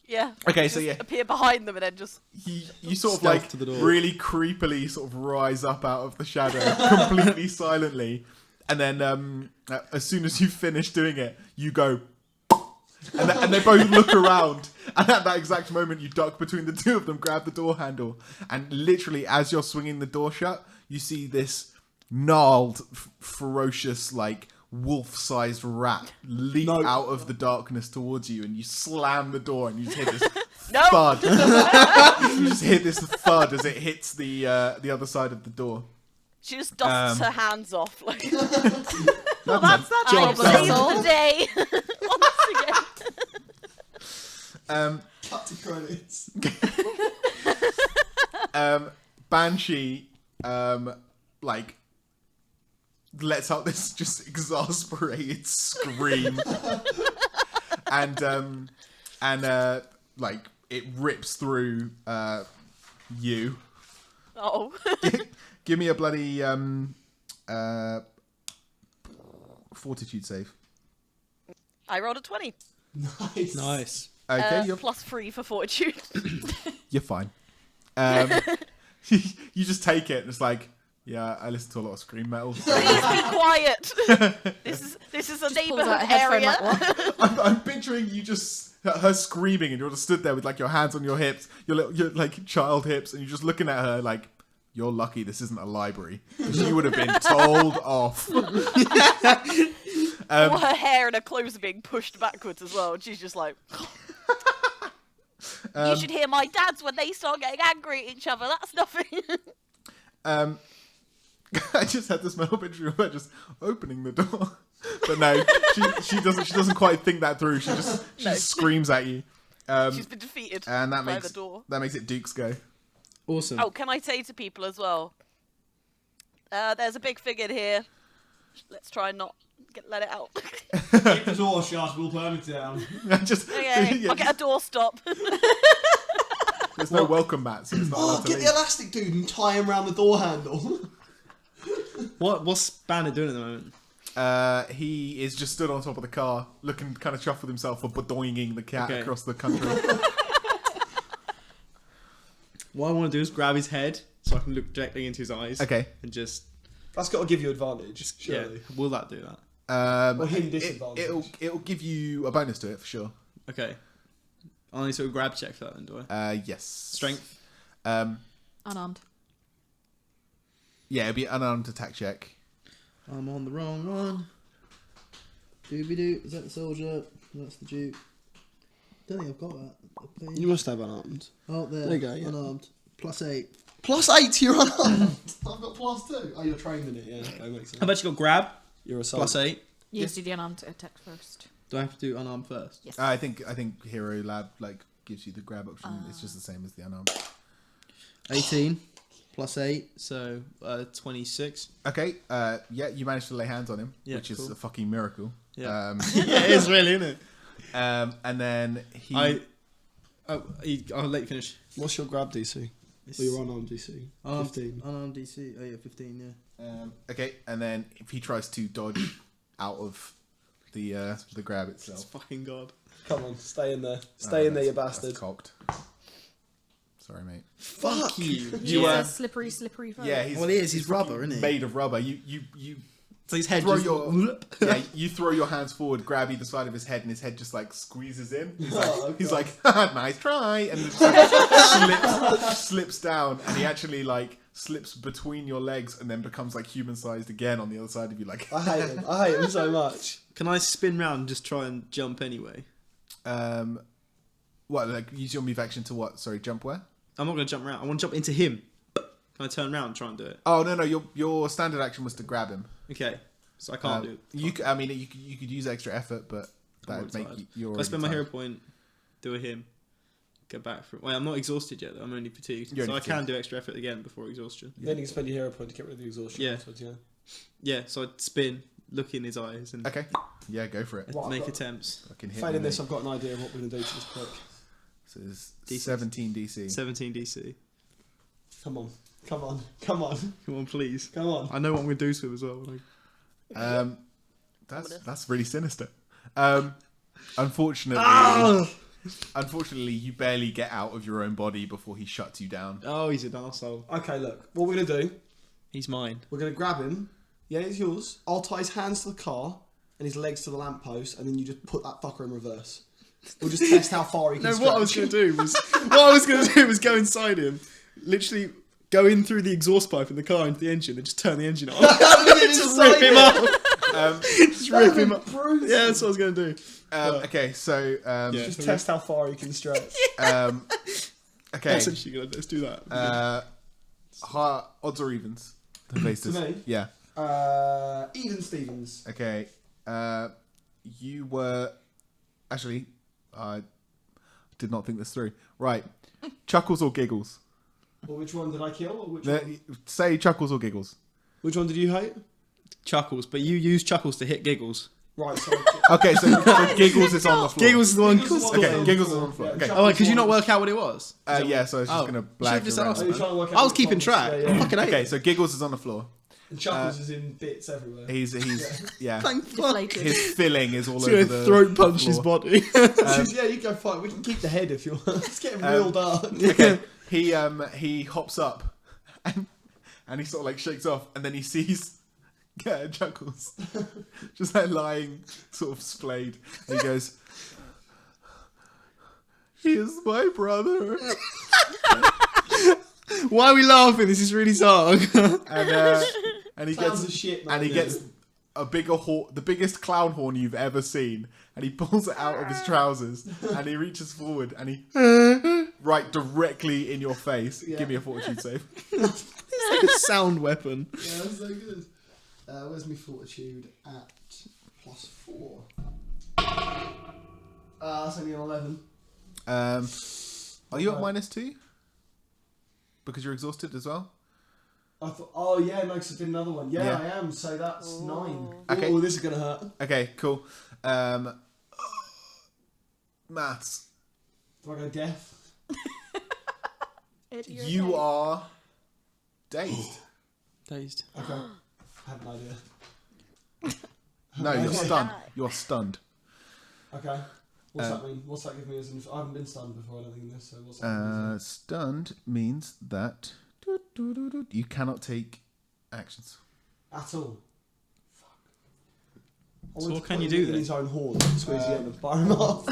Yeah. Okay, Just so yeah, appear behind them and then just. you sort of Stealth like to the door. really creepily sort of rise up out of the shadow completely silently, and then as soon as you finish doing it, you go, and they both look around, and at that exact moment, you duck between the two of them, grab the door handle, and literally as you're swinging the door shut, you see this gnarled, ferocious, like wolf-sized rat leap No. out of the darkness towards you, and you slam the door, and you just hear this No! thud. You just hear this thud as it hits the other side of the door. She just dusts her hands off. Like, Well, that's that I job saved done. the day. Once again. Cut to credits. Banshee, like, lets out this just exasperated scream, and like it rips through you. Oh. Give me a bloody fortitude save. I rolled a 20. Nice. Nice. Okay, you're +3 for fortitude. you're fine. You just take it, and it's like, yeah, I listen to a lot of scream metal. So Please be quiet. This is a Pulls out neighbourhood a headphone area. like, what? I'm picturing you just her screaming, and you're just stood there with like your hands on your hips, your like child hips, and you're just looking at her like, you're lucky this isn't a library, because you would have been told off. All her hair and her clothes are being pushed backwards as well, and she's just like. You should hear my dads when they start getting angry at each other. That's nothing. I just had this mental picture of her just opening the door, but no, she doesn't quite think that through. She just screams at you. She's been defeated And that by makes the door. that makes it Duke's go. Awesome. Oh, can I say to people as well? There's a big figure here. Let's try and not let it out. Keep the door shut, we'll burn it down. Just Okay, yeah, I'll get a door stop. there's no welcome mat, so it's not allowed to Get leave. the elastic dude and tie him around the door handle. What's Banner doing at the moment? He is just stood on top of the car, looking kind of chuffed with himself for bodoinging the cat Okay. across the country. What I want to do is grab his head so I can look directly into his eyes. Okay. And just That's got to give you advantage, surely. yeah, will that do that? Or him disadvantage. It'll give you a bonus to it for sure. Okay. I'll need to grab check for that then, do I? Yes. Strength. Unarmed. Yeah, it'll be an unarmed attack check. I'm on the wrong one. Dooby doo. Is that the soldier? That's the Duke. Don't think I've got that. You must have unarmed. Oh, there. There you go, yeah. Unarmed. +8. +8, you're unarmed. I've got +2. Oh, you're trained in it, yeah. Okay, makes sense. How about you got grab? You're a soldier. +8. You do the unarmed attack first. Do I have to do unarmed first? Yes. I think Hero Lab like gives you the grab option. It's just the same as the unarmed. 18. +8. So 26. Okay. Yeah, you managed to lay hands on him, Yeah, which is cool. a fucking miracle. Yeah. Yeah, it is really, isn't it? And then he. I'll let you finish. What's your grab DC? Or your unarmed DC. 15. Unarmed DC. Oh yeah, 15. Yeah. Okay, and then if he tries to dodge out of the grab It's itself, fucking god. Come on, stay in there. Stay in there, you that's bastard. cocked. Sorry, mate. Fuck you. You He's a slippery foe. yeah, he's Well, he is. He's rubber, isn't he? made of rubber. You So his head throw just... your you throw your hands forward, grab either side of his head, and his head just like squeezes in. He's like, Oh, he's God. like nice try, and it just slips down, and he actually like slips between your legs, and then becomes like human sized again on the other side of you. Like, I hate him so much. Can I spin round and just try and jump anyway? what? Like use your move action to what? Sorry, jump where? I'm not going to jump around. I want to jump into him. Can I turn around and try and do it? Oh no, your standard action was to grab him. Okay. So I can't do it. You could use extra effort, but that would make you. I spend my hero point, do a him, go back for it. Wait, I'm not exhausted yet though. I'm only fatigued. You're So only I can do extra effort again before exhaustion. Then you can spend your hero point to get rid of the exhaustion. Yeah. Afterwards, yeah. Yeah, so I'd spin, look in his eyes and Okay, yeah, go for it. What, make I've got- attempts. Fucking hit Failing me, this, mate. I've got an idea of what we're going to do to this prick. So it's Decent. 17 DC. 17 DC. Come on. Come on, please. Come on. I know what I'm going to do to him as well. That's really sinister. Unfortunately, unfortunately, you barely get out of your own body before he shuts you down. Oh, he's an arsehole. Okay, look. What we're going to do, He's mine. we're going to grab him. Yeah, it's yours. I'll tie his hands to the car and his legs to the lamppost, and then you just put that fucker in reverse. We'll just test how far he can No, stretch. what I was going to do was go inside him, literally go in through the exhaust pipe in the car into the engine and just turn the engine off. Just rip him up. Just rip him up. Brutal. Yeah, that's what I was going to do. Okay, so Yeah. Just test how far he can stretch. okay, That's actually good. Let's do that. odds or evens? The faces. To me? Yeah. Even Stevens. Okay. You were actually. I did not think this through. Right. Chuckles or giggles? Well, which one did I kill? Or which one? Say chuckles or giggles. Which one did you hate? Chuckles, but you use Chuckles to hit Giggles. Right, so Okay, so giggles is on the floor. Giggles is the one. Giggles is the Okay, on the giggles floor. is on the floor. Yeah, Okay. Chuckles Oh, could you is not on- work out what it was? Yeah, so I was just gonna black just around. asked, Oh, you're trying to work out I was which keeping one track. was- yeah, I yeah. fucking hate Okay, it. so giggles is on the floor. And Chuckles is in bits everywhere. He's yeah. Thank fuck. Deflated. His filling is all He's over going the to throat punch the his floor. body. Yeah, you go fight. We can keep the head if you want. It's getting real dark. Okay, he hops up and he sort of like shakes off, and then he sees Chuckles just like lying sort of splayed, and he goes, "He is my brother," Why are we laughing? This is really dark. and he Clowns gets are shit, man. and he gets a bigger horn, the biggest clown horn you've ever seen, and he pulls it out of his trousers, and he reaches forward, and he right directly in your face. Yeah. Give me a fortitude save. It's like a sound weapon. Yeah, that's so good. Where's my fortitude at +4? That's only an 11. Are you at -2? Because you're exhausted as well. I thought, oh yeah, no, because I did another one. Yeah, Yeah. I am. So that's 9. Okay. Oh, this is gonna hurt. Okay, cool. Maths. Do I go deaf? You are dazed. Dazed. Okay. I have no idea. No, you're Okay. stunned. You're stunned. Okay. What's that mean? What's that give me as an... I haven't been stunned before, I don't think, in this, so what's that give me Stunned means that you cannot take actions. at all? Fuck. I So wanted what to can put you him do in then? his own horn, squeeze the end and fire him off.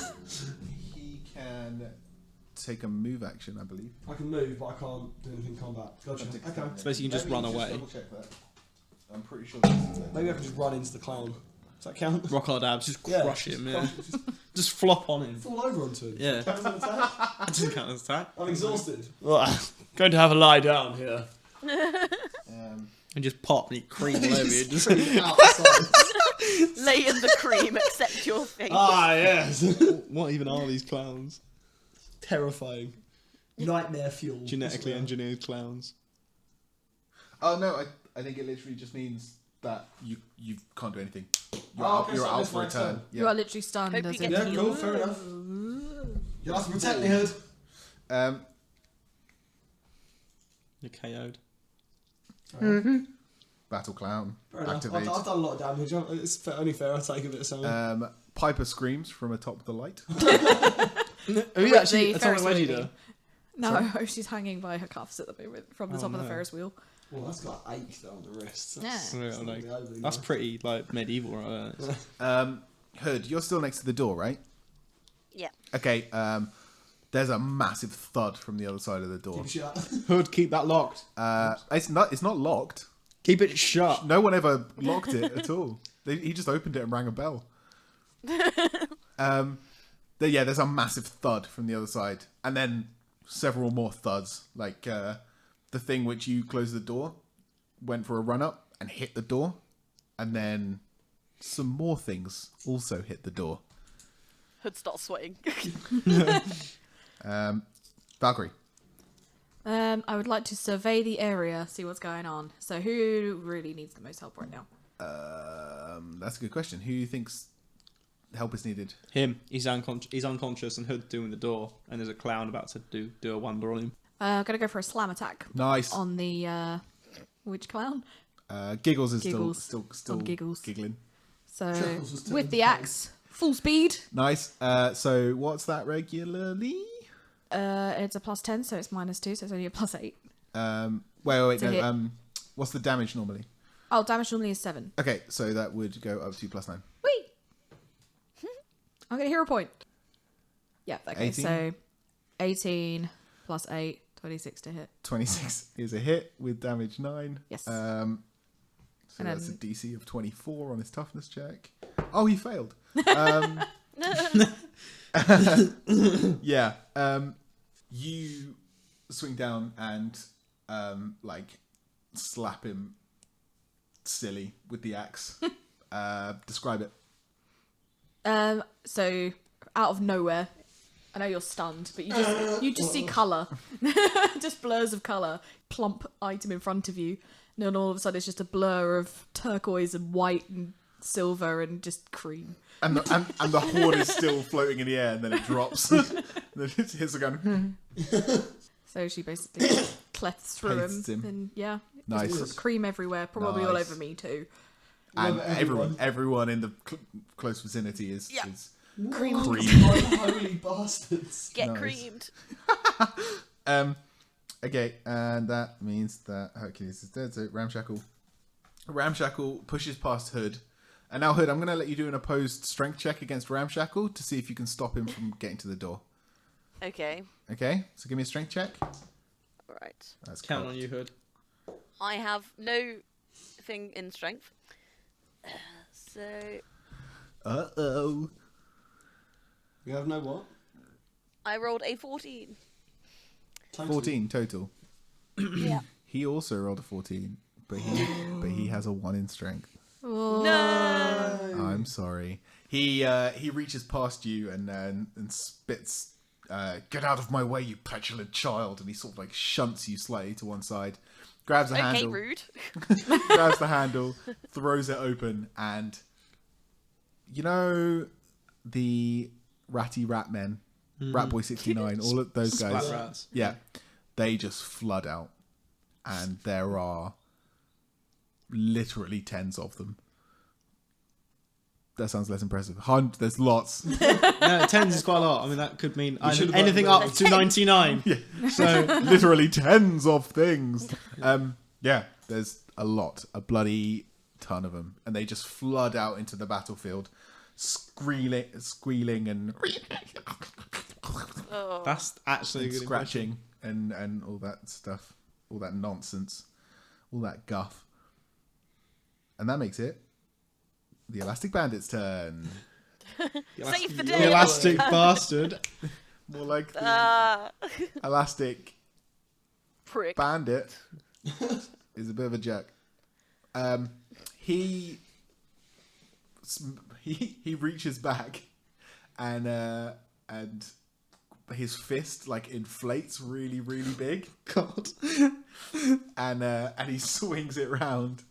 He can take a move action, I believe. I can move, but I can't do anything in combat. Gotcha. Okay. So basically you can just run away. I'm pretty sure this is it. Maybe I can just run into the clown. Does that count? Rock hard abs, just Yeah, crush just him. crush Yeah. it, just Just flop on him. fall over onto him. Yeah. Counts as an attack. That doesn't count as attack. I'm exhausted. Going to have a lie down here. Um, And just pop and eat cream all over you. Just... Outside. Lay in the cream, accept your fate. Yes. What even are these clowns? Terrifying. Nightmare fuel. Genetically engineered clowns. oh no, I think it literally just means that you can't do anything. You're Oh, out, okay, you're so out that's for a my turn. turn. You are literally stunned. Hope you as get in- Yeah, cool, fair enough. You'll have to protect me, Hood. You're KO'd. Battle clown. Fair enough. Activate. I've done a lot of damage. It's only fair I take a bit of something. Piper screams from atop the light. Are you With actually the atomic Ferris wedgie wheel. though? No, she's hanging by her cuffs at the moment from the top of the no. Ferris wheel. Well, that's got ache though on the wrist. Yeah. Yeah, not like, really overly that's nice. pretty like medieval, right? Hood, you're still next to the door, right? Yeah. Okay. There's a massive thud from the other side of the door. Keep it shut. Hood, keep that locked. It's not locked. Keep it shut. No one ever locked it at all. He just opened it and rang a bell. There's a massive thud from the other side, and then several more thuds. Like the thing which you closed the door went for a run up and hit the door, and then some more things also hit the door. Hood starts sweating. Valkyrie. I would like to survey the area, see what's going on. So who really needs the most help right now? That's a good question. Who thinks help is needed? Him. He's unconscious, and Hood doing the door, and there's a clown about to do a wonder on him. I'm gonna go for a slam attack Nice. on the which clown? Giggles is Giggles. still On Giggles. giggling. So Chuckles was with the doing axe, full speed. Nice. So what's that regularly? It's a +10, so it's -2, so it's only a +8. Wait, To hit. no. What's the damage normally? Oh, damage normally is 7. Okay, so that would go up to +9. Whee! I'm gonna hero point. Yeah, okay, 18? so 18 +8, 26 to hit. 26 is a hit with damage 9. Yes. So And that's a then- DC of 24 on his toughness check. Oh, he failed. Yeah. You swing down and slap him silly with the axe. Describe it. So out of nowhere, I know you're stunned, but you just see colour, just blurs of colour, plump item in front of you, and then all of a sudden it's just a blur of turquoise and white and silver and just cream. And the horn is still floating in the air, and then it drops. And then it hits the gun. So she basically clefts through Pastes him. and yeah, Nice. just cream everywhere, probably all Nice. over me too. And Love everyone. everyone in the close vicinity is Yeah. cream. Holy bastards. Get Nice. creamed. Okay, and that means that Hercules is dead. So Ramshackle pushes past Hood, and now Hood, I'm going to let you do an opposed strength check against Ramshackle to see if you can stop him from getting to the door. Okay. Okay, so give me a strength check. Right. That's Count cool. on you, Hood. I have no thing in strength. So Uh-oh. We have no what? I rolled a 14. Total. 14 total. Yeah. He also rolled a 14, but he has a 1 in strength. Oh, No. I'm sorry. He reaches past you and spits, "Get out of my way, you petulant child!" And he sort of shunts you slightly to one side, grabs the Okay, handle, rude. grabs the handle, throws it open, and you know the ratty rat men, Rat Boy 69, all of those guys. Splat rats. Yeah, they just flood out, and there are literally tens of them. That sounds less impressive. There's lots. No, 10s is quite a lot. I mean, that could mean should've anything got- up to 99. So Literally tens of things. Yeah, there's a lot, a bloody ton of them, and they just flood out into the battlefield, squealing and Oh. that's actually a and good scratching and all that stuff, all that nonsense, all that guff, and that makes it the Elastic Bandit's turn. Save the The day. elastic bastard. More like the Elastic Prick. Bandit is a bit of a jerk. He reaches back and his fist inflates really really big, God. and he swings it round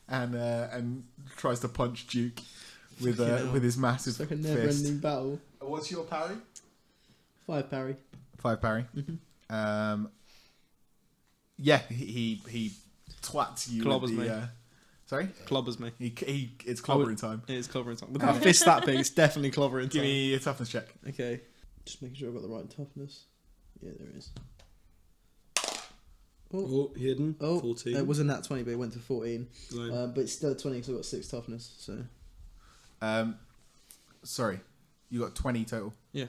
and tries to punch Duke with his massive It's like a fist. never-ending battle. What's your parry? 5 parry. 5 parry. Yeah, he twats you. Clobbers with the, me. Sorry? Clobbers me. It's clobbering time. It is clobbering time. With a fist that big, it's definitely clobbering time. Give me a toughness check. Okay. Just making sure I've got the right toughness. Yeah, there it is. Oh, hidden. Oh, 14. it wasn't that 20, but it went to 14. Right. But it's still 20 because I've got 6 toughness. So Sorry, you got 20 total. Yeah.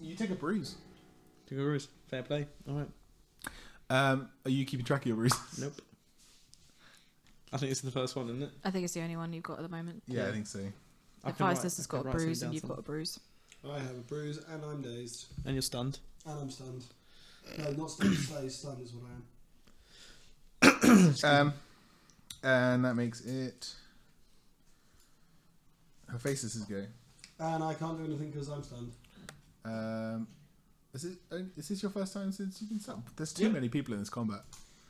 You take a bruise. Kangaroos. Fair play. All right. Are you keeping track of your bruises? Nope. I think this is the first one, isn't it? I think it's the only one you've got at the moment. Yeah, I think so. Hephaestos has got a bruise and you've got a bruise. I have a bruise and I'm dazed. And you're stunned. And I'm stunned. No, not stunned, dazed. Stunned is what I am. And that makes it Hephaestos' go. And I can't do anything because I'm stunned. Is this your first time since you've been stunned? There's too many people in this combat.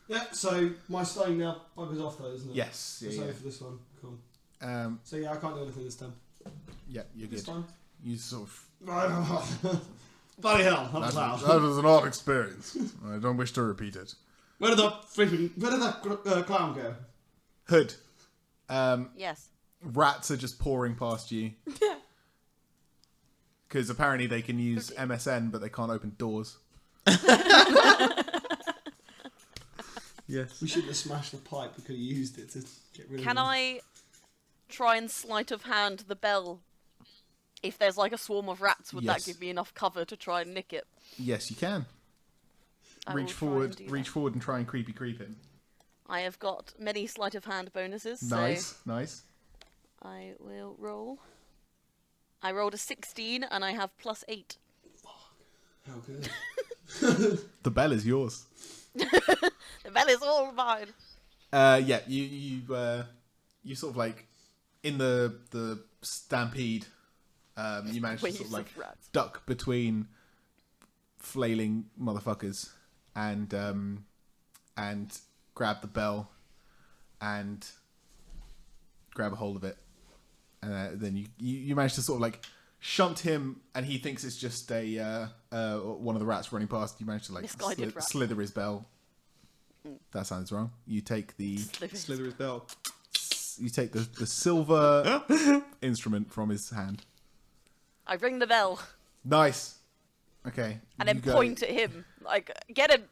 Yeah, so my stunning now buggers off though, isn't it? Yes. So Yeah. for this one. Cool. Yeah. So yeah, I can't do anything this time. Yeah, you're This good. time? You sort of. Bloody hell, that was That loud. was an odd experience. I don't wish to repeat it. Where did that clown go? Hood. Yes. Rats are just pouring past you. Because apparently they can use MSN, but they can't open doors. Yes. We shouldn't have smashed the pipe. We could have used it to get rid of Can them. I try and sleight of hand the bell? If there's like a swarm of rats, would Yes. that give me enough cover to try and nick it? Yes, you can. I will Reach try forward, and do reach that. forward, and try and creep it. I have got many sleight of hand bonuses, Nice, so nice. I will roll. I rolled a 16 and I have +8. How good. The bell is yours. The bell is all mine. Yeah, you sort of like in the stampede. You managed to Waves sort of like of rats. duck between flailing motherfuckers and grab the bell and grab a hold of it, and then you manage to sort of like shunt him, and he thinks it's just a one of the rats running past. You manage to like Misguided rat. slither his bell. That sounds wrong. You take the Slither his bell. the silver instrument from his hand. I ring the bell Nice. Okay. and then you go. point at him. Like, get him!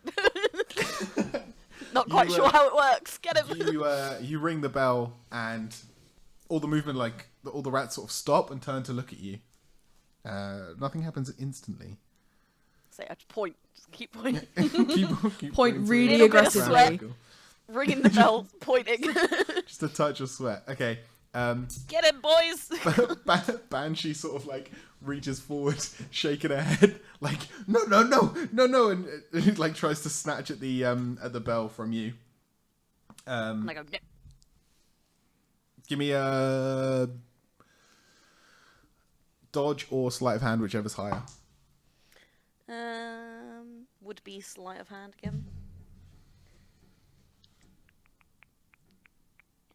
Not quite sure how it works. Get him! You ring the bell, and all the movement, like all the rats, sort of stop and turn to look at you. Nothing happens instantly. Say, I just point. Just keep pointing. keep Point pointing to really the aggressively. ground. Sweat. Ringing the bell, pointing. Just a touch of sweat. Okay. Get him, boys! Banshee sort of like reaches forward, shaking her head, like no, and like tries to snatch at the bell from you. And I go, no. Give me a dodge or sleight of hand, whichever's higher. Would be sleight of hand again.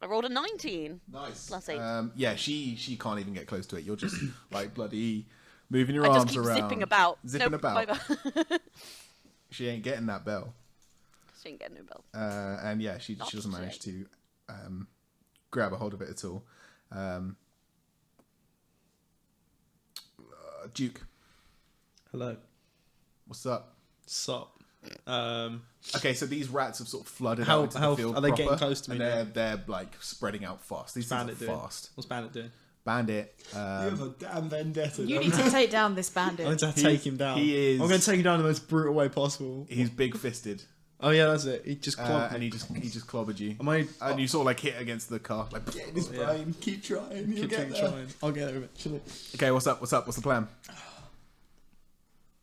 I rolled a 19. Nice. +8. Yeah, she can't even get close to it. You're just like bloody moving your I arms just keep around, zipping about. zipping Nope, about. bye-bye. She ain't getting that bell. She ain't getting no bell. And yeah, she Not doesn't today. manage to grab a hold of it at all. Duke, Hello. what's up? Sup. Okay, so these rats have sort of flooded How- out into how- the field are they getting proper, close to me and they're like spreading out fast. These things Bandit are doing? fast. What's Bandit doing? Bandit. You have a damn vendetta. You don't need to take down this I'm going bandit. to take him down. he is- I'm going to take him down in the most brutal way possible. He's big fisted, Oh yeah, that's it. He just clobbed and me. he just clobbered you. Am I? And you sort of like hit against the car. Like, Get in his Yeah. brain. Keep trying. You'll Keep get there. trying. I'll get there eventually. okay, what's up? What's the plan?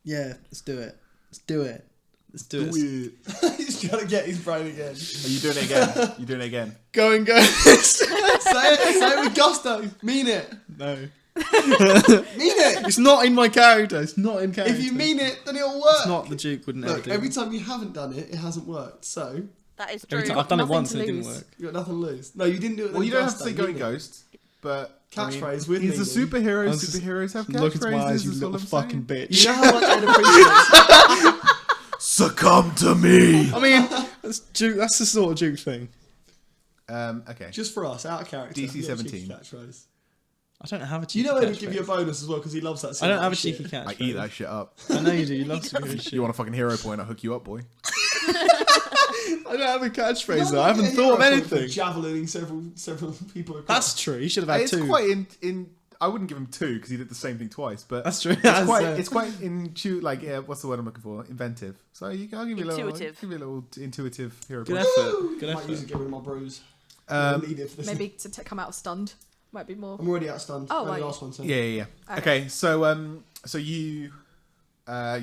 Yeah, let's do it. Let's do it. Let's do it. He's trying to get his brain again. Are you doing it again? You doing it again? Go and go. Say it with gusto. Mean it. No. Mean it. It's not in my character. It's not in character. If you mean it, then it'll work. It's not. The Duke wouldn't ever Look, do every it. time you haven't done it, it hasn't worked. So That is true. Every time I've done it Nothing once to and it didn't lose. work. you got nothing to lose. No, you didn't do it. Well, with you don't have to gusto, say going mean it. ghost. but Catchphrase with he's me, a superhero. I was just Superheroes have Look into my catchphrases. eyes, you Is all little I'm fucking saying. bitch. You know how much I'd appreciate it. Succumb to me. I mean, that's the sort of Duke thing. Okay. Just for us, out of character. DC you got a 17. cheeky catchphrase. I don't have a cheeky You know he'd catchphrase. give you a bonus as well because he loves that. I don't have a shit. cheeky catchphrase. I eat that shit up. I know you do. You love superhero shit. You want a fucking hero point? I'll hook you up, boy. I don't have a catchphrase though. I haven't Yeah, thought of hero point for anything. Javelining several people across. That's true. You should have had It's two. quite in. I wouldn't give him 2 because he did the same thing twice. But That's true. it's quite like what's the word I'm looking for? Inventive. So I'll give you Intuitive. a little intuitive hero Good point. effort. Good Might use effort. it, get rid of my bruise. Um, Maybe to come out stunned might be more. I'm already outstunned. Oh, Only right. last one. So. Yeah. Okay. Okay, so you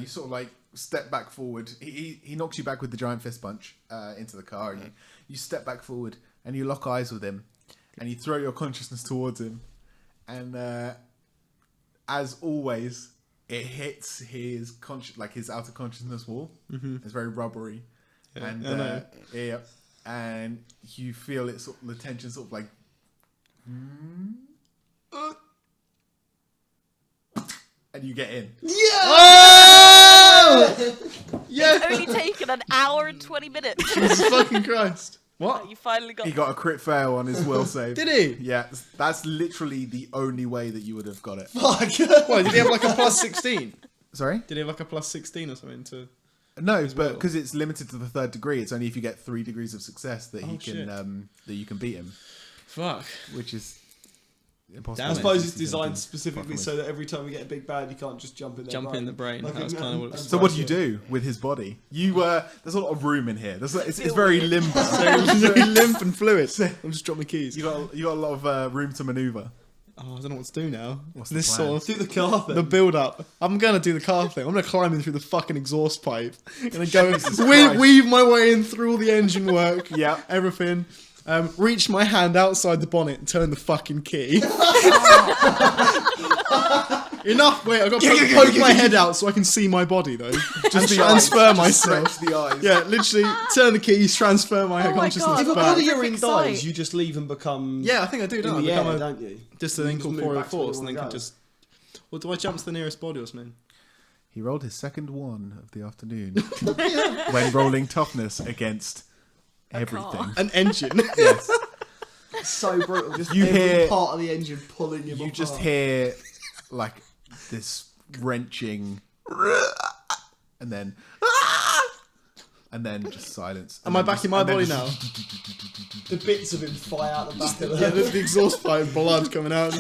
sort of like step back forward. He knocks you back with the giant fist punch into the car, and you step back forward and you lock eyes with him, and you throw your consciousness towards him, and as always, it hits his his outer consciousness wall. Mm-hmm. It's very rubbery, Yeah, and I know. and you feel it sort of the tension sort of like. And you get in. It's only taken an hour and 20 minutes. Jesus fucking Christ. What? You finally got. He got a crit fail on his will save. Did he? Yeah, that's literally the only way that you would have got it. Fuck. What, did he have like a plus 16? Sorry? Did he have like a plus 16 or something to... No, but well. because it's limited to the 3rd degree, it's only if you get 3 degrees of success that he Oh, shit. can that you can beat him, Fuck. which is impossible. Damn I it. suppose it's DC-17. designed specifically Fucking so that every time we get a big bad, you can't just jump in their Jump brain. in the brain. Like That's a- kind of what it's... So what do you do with his body? There's a lot of room in here. It's very limber. very limp and fluid. I'm just dropping my keys. You got a lot of room to maneuver. Oh, I don't know what to do now. What's the This plan? sort Do the car thing. of... The build up. I'm going to do the car thing. I'm going to climb in through the fucking exhaust pipe. And then go Christ. weave my way in through all the engine work. Yeah. Everything. Reach my hand outside the bonnet and turn the fucking key. Enough. Wait, I've got to poke my head out so I can see my body though. Just the transfer eyes. myself. Stretch the eyes. Yeah, literally turn the keys, transfer my Oh my consciousness God. If a back. body you're in Perfect dies, sight. you just leave and become Yeah, I think I do. in Don't I? the air, Become don't you? just an You just move back to where incorporeal force, you and then wanna can go. just. Or do I jump to the nearest body or something? He rolled his second one of the afternoon when rolling toughness against everything. car. An engine. Yes. So brutal. Just You every hear- part of the engine pulling him You apart. just hear like this wrenching and then just silence. Am I back in my body now? the bits of him fly out the back of Yeah, the the exhaust pipe, blood coming out.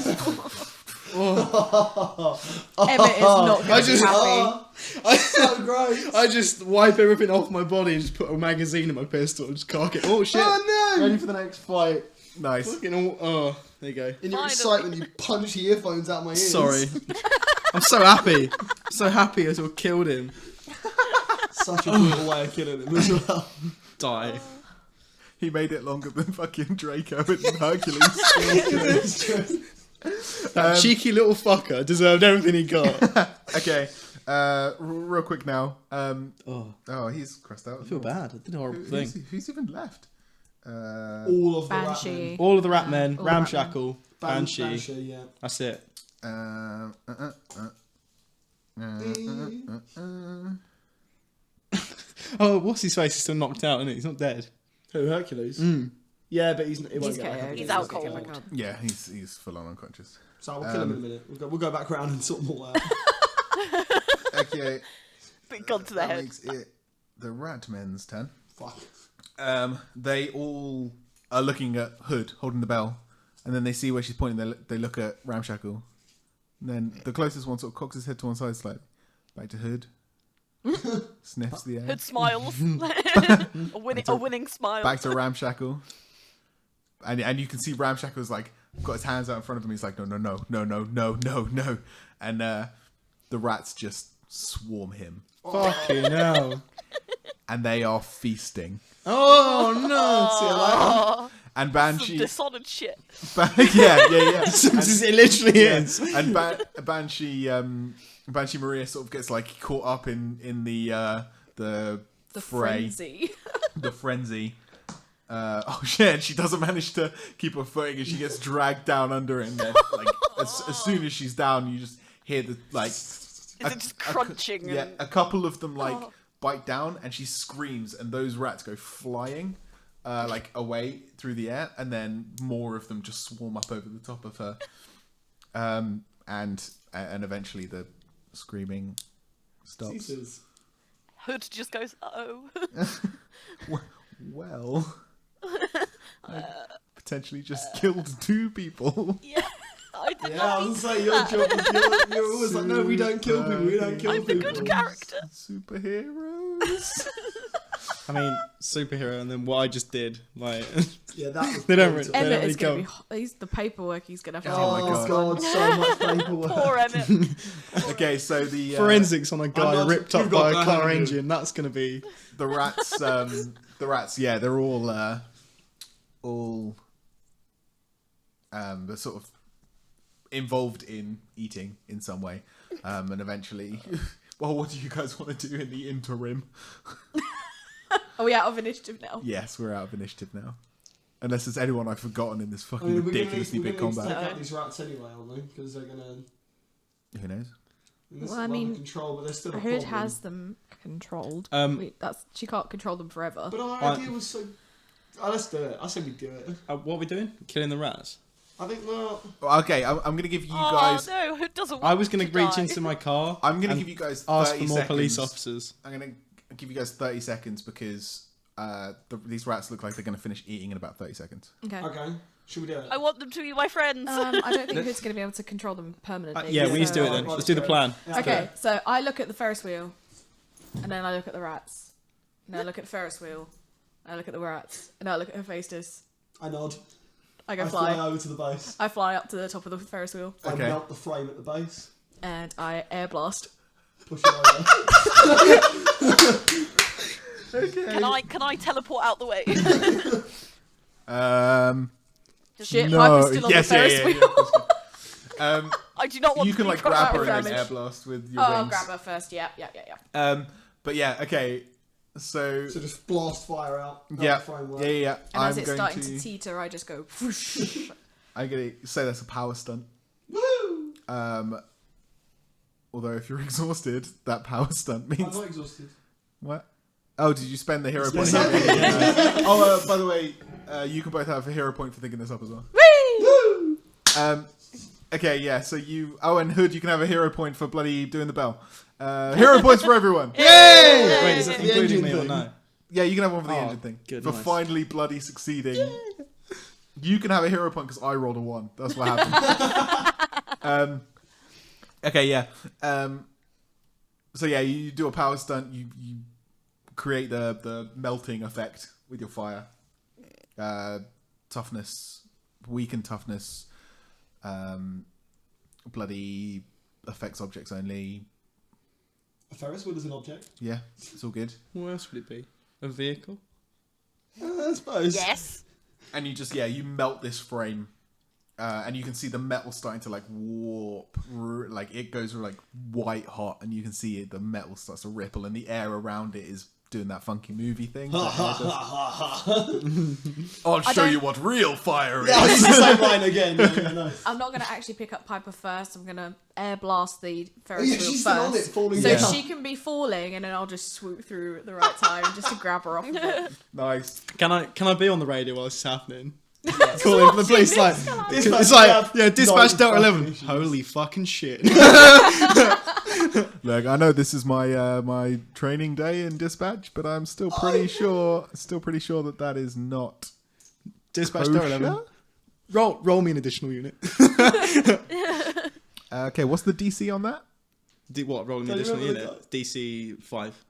Emmett is not going I to be just- happy. So gross. I just wipe everything off my body and just put a magazine in my pistol and just cock it. Oh shit! Oh no! Ready for the next fight. Nice. Fucking all. Oh, there you go. In your Finally. excitement, you punch the earphones out my ears. Sorry. I'm so happy. I'm so happy I sort of killed him. Such a brutal way of killing him as well. Die. He made it longer than fucking Draco and Hercules. That cheeky little fucker deserved everything he got. Okay, real quick now. Oh, he's crossed out. I feel bad. I did a horrible thing. Who's even left? All of the Banshee. All of the rat men, All the rat Ramshackle, Banshee. Banshee, yeah. That's it. Oh, what's his face is still knocked out, isn't he? He's not dead. Who, Hercules? Mm. Yeah, but he won't He's get back up. KO'd. He's He out won't get cold. KO'd. Yeah, he's full on unconscious. So we'll kill him in a minute. We'll go back around and sort them all out. Okay, Big gun to the that head. makes it the Ratmen's turn. Fuck. They all are looking at Hood holding the bell, and then they see where she's pointing. They look at Ramshackle. And then the closest one sort of cocks his head to one side, slightly. Back to Hood. Sniffs the air. Hood smiles. a winning smile. Back to Ramshackle. And you can see Ramshackle's like got his hands out in front of him. He's like, no. And the rats just swarm him. Fucking hell. And they are feasting. Oh no! See, I like Oh, And some Banshee... dishonored shit. yeah. it literally is. And Banshee Maria sort of gets like caught up in the The fray, frenzy. the frenzy, Oh shit! And she doesn't manage to keep her footing, and she gets dragged down under it. And then, like as soon as she's down, you just hear the like. Is it just crunching? Yeah, and... a couple of them bite down, and she screams, and those rats go flying, like away through the air, and then more of them just swarm up over the top of her, and eventually the screaming stops. Ceases. Hood just goes, oh. Well, I potentially just killed 2 people. Yeah, I did Yeah, not I mean was to saying do your that. job is you're always like, no, we don't kill people, we don't kill I'm the people. good character. Superheroes. I mean, superhero, and then what I just did, like, Yeah, that was They don't brutal. really- Emmett is go. going to be. He's the paperwork he's going to have to Oh do. my Oh god, so much paperwork. Poor Emmett. Okay, so the forensics on a guy not- ripped you've up got by a that, car haven't you? engine. That's gonna be. the rats, yeah, they're all they're sort of involved in eating in some way, and eventually, well, what do you guys want to do in the interim? Are we out of initiative now? Yes, we're out of initiative now, unless there's anyone I've forgotten in this I fucking mean, we're ridiculously gonna big need to combat. take out these rats anyway, aren't we? Because they're gonna. Who knows? This Well, is I well mean, under control, but there's still a Hood problem. has them controlled. That's she can't control them forever. But our I- idea was so. Oh, let's do it. I say we do it. What are we doing? Killing the rats. I think not. Okay, I'm going to give you Oh guys. no, Hood doesn't want I was gonna to reach die. into my car. I'm going to and give you guys 30 ask for more seconds. police officers. I'm going to give you guys 30 seconds because these rats look like they're going to finish eating in about 30 seconds. Okay. Okay, should we do it? I want them to be my friends. I don't think Hood's going to be able to control them permanently. Yeah, we need to do it so- then. Let's do the plan. Okay, so I look at the Ferris wheel, and then I look at the rats. And I look at the Ferris wheel, and I look at the rats, and I look at Hephaestus. I nod. I go I fly. fly over to the base. I fly up to the top of the Ferris wheel, I Okay. melt the frame at the base. and I air blast. Push it over. Can I teleport out the way? Just Shit, No. Piper's still on Yes, the yeah, Ferris yeah, wheel. I do not want You to can be like put grab out her of and then damage. air blast with your Oh, I'll wings. grab her first. Yeah. But yeah, okay. So So just blast fire out. yeah, The framework. yeah. And I'm as it's going starting to. to teeter, I just go. Whoosh. I'm going to say that's a power stunt. Woo! Although if you're exhausted, that power stunt I'm means not exhausted. what? Oh, did you spend the hero point? Yes, I did. Oh, by the way, you can both have a hero point for thinking this up as well. Woo! Okay, yeah. So you. Oh, and Hood, you can have a hero point for bloody doing the bell. Hero points for everyone. Yay! Wait, is that The including engine me or thing. no? Yeah, you can have one for the Oh, engine thing. good, For nice. finally bloody succeeding. You can have a hero point because I rolled a 1. That's what happened. Okay, yeah. So yeah, you do a power stunt. You create the melting effect with your fire. Toughness, weaken toughness. Bloody affects objects only. A Ferris wheel is an object. Yeah, it's all good. What else would it be? A vehicle? I suppose. Yes. And you just, you melt this frame. And you can see the metal starting to like warp. Like it goes like white hot. And you can see the metal starts to ripple. And the air around it is doing that funky movie thing. I'll show you what real fire is. Yeah, I used the same line again. Yeah, no. I'm not going to actually pick up Piper first. I'm going to air blast the Ferris yeah, wheel she's first. still on it, falling So down. she can be falling, and then I'll just swoop through at the right time just to grab her off of it. Nice. Can I be on the radio while this is happening? Calling for the police, like Dispatch it's like Delta- dispatch Delta no 11. issues. Holy fucking shit! Look, I know this is my my training day in dispatch, but I'm still pretty sure that is not Dispatch Delta 11. kosher. Roll me an additional unit. Okay, what's the DC on that? What? Roll me Don't an you additional remember unit. DC 5.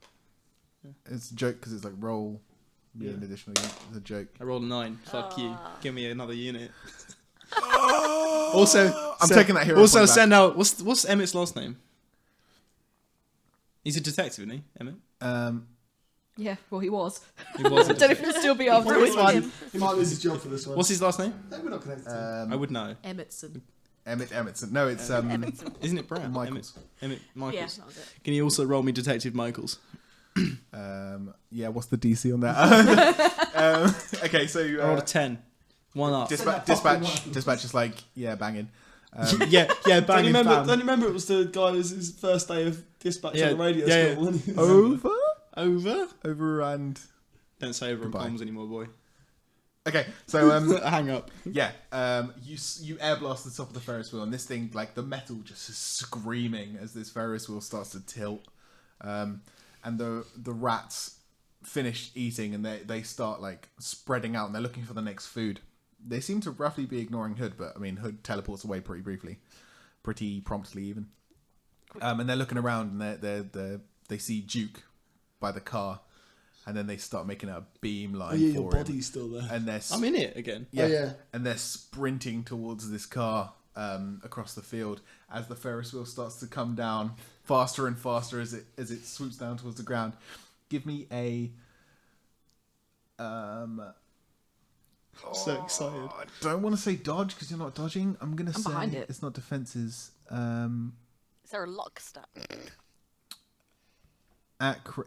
It's a joke because it's like roll me an additional unit. It's a joke. I rolled a 9. Fuck you. Give me another unit. Also, I'm taking that hero Also, point back. send out. What's Emmett's last name? He's a detective, isn't he? Emmett. Yeah, well, he was. He was. I A don't know if detective. he'll still be after Probably this one. him. He might lose his job for this one. What's his last name? Hey, we're not connected. I would know. Emmettson. Emmettson. No, it's Isn't it Brown? Michaels. Emmett Yeah, Michaels. that was it. Can you also roll me Detective Michaels? Yeah, what's the DC on that? Okay, so I rolled a 10. 1 up. dispatch is like, yeah, banging. yeah, Don't banging you remember? fam. Don't you remember? It was the guy. It was his first day of dispatch Yeah, on the radio yeah, school. Over and Don't say over in Goodbye. palms anymore, boy. okay. So Hang up. yeah, you air blast the top of the Ferris wheel, and this thing, like the metal, just is screaming as this Ferris wheel starts to tilt, and the rats finish eating, and they start like spreading out, and they're looking for the next food. They seem to roughly be ignoring Hood, but I mean Hood teleports away pretty promptly even, and they're looking around, and they see Duke by the car. And then they start making a beam line Yeah, for your him. body's still there. And they're I'm in it again. yeah, Oh, yeah. and they're sprinting towards this car across the field as the Ferris wheel starts to come down faster and faster as it swoops down towards the ground. Give me a So excited. I don't want to say dodge because you're not dodging. I'm gonna say behind it. it's not defenses. Is there a lock stat?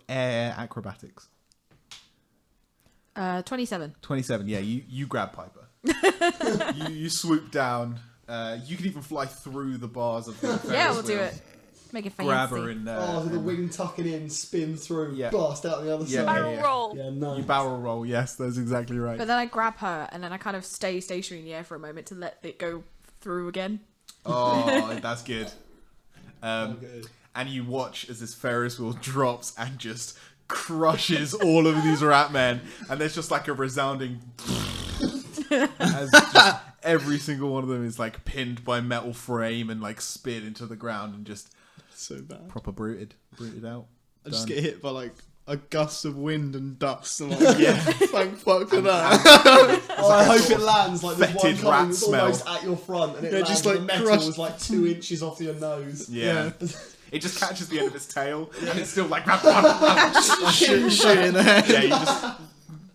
Air acrobatics. 27. 27. Yeah, you grab Piper. you swoop down. You can even fly through the bars of the Ferris Yeah, we'll do wheel. it. Make it fancy. Grab her and So the and- wing tucking in, spin through, Yeah. blast out the other Yeah. side. Barrel roll. Yeah, no. you barrel roll. Yes, that's exactly right. But then I grab her and then I kind of stay stationary in the air for a moment to let it go through again. Oh, that's good. Okay. And you watch as this Ferris wheel drops and just crushes all of these rat men, and there's just like a resounding as just every single one of them is like pinned by metal frame and like speared into the ground and just So bad. proper bruited out. I just Done. get hit by like a gust of wind and dust. I'm like, yeah, thank fuck for that. Oh, I hope it lands like there's one fetid rat coming that's smell. almost at your front, and it Yeah, lands just, and like, the metal crushed- is like 2 inches off your nose. Yeah. It just catches the end of its tail, and it's still like shit in there. yeah. You just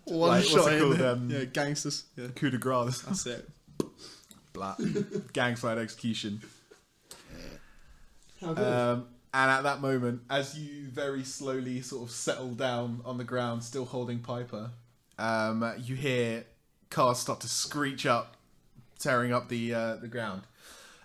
One Like, shot what's it in called? there. Yeah, Um, gangsters. Yeah, coup de grace, that's it. blah, gang fight execution. How good. And at that moment, as you very slowly sort of settle down on the ground, still holding Piper, you hear cars start to screech up, tearing up the ground.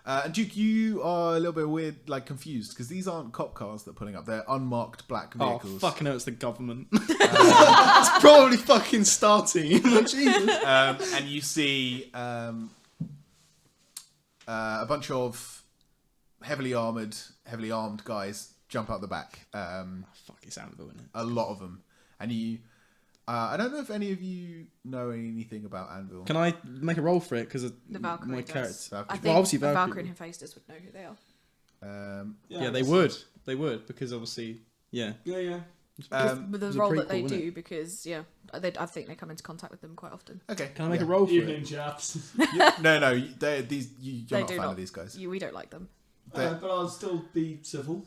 And Duke, you are a little bit weird, like confused, because these aren't cop cars that are pulling up; they're unmarked black Oh, vehicles. fucking hell, it's the government. It's probably fucking starting. Jesus. And you see a bunch of heavily armed guys jump out the back. Fuck, it's Anvil, isn't it? A lot of them, and you. I don't know if any of you know anything about Anvil. Can I make a roll for it? Because The Valkyrie my does. character. I Valkyrie. think Well, obviously Valkyrie Valkyrie. and Hephaestos would know who they are. Yeah, they would. They would, because obviously, yeah. Yeah, yeah. With the it's a role that prequel, they isn't do, because I think they come into contact with them quite often. Okay. Can I make yeah. a roll for Evening, it? chaps. No, you're They not a do fan not. of these guys. We don't like them. But I'll still be civil.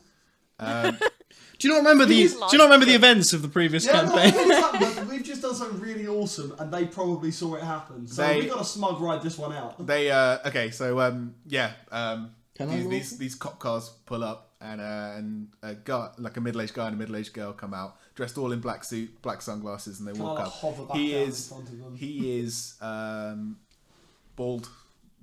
Do you not remember the? Please Do you not remember the events of the previous Yeah, no, campaign? but we've just done something really awesome, and they probably saw it happen. So They- we've got to smug ride this one out. They okay, so Can I roll? these cop cars pull up, and a guy, like a middle-aged guy and a middle-aged girl, come out dressed all in black suit, black sunglasses, and they Can I, walk like, up. hover back He down in is front of them? he is bald,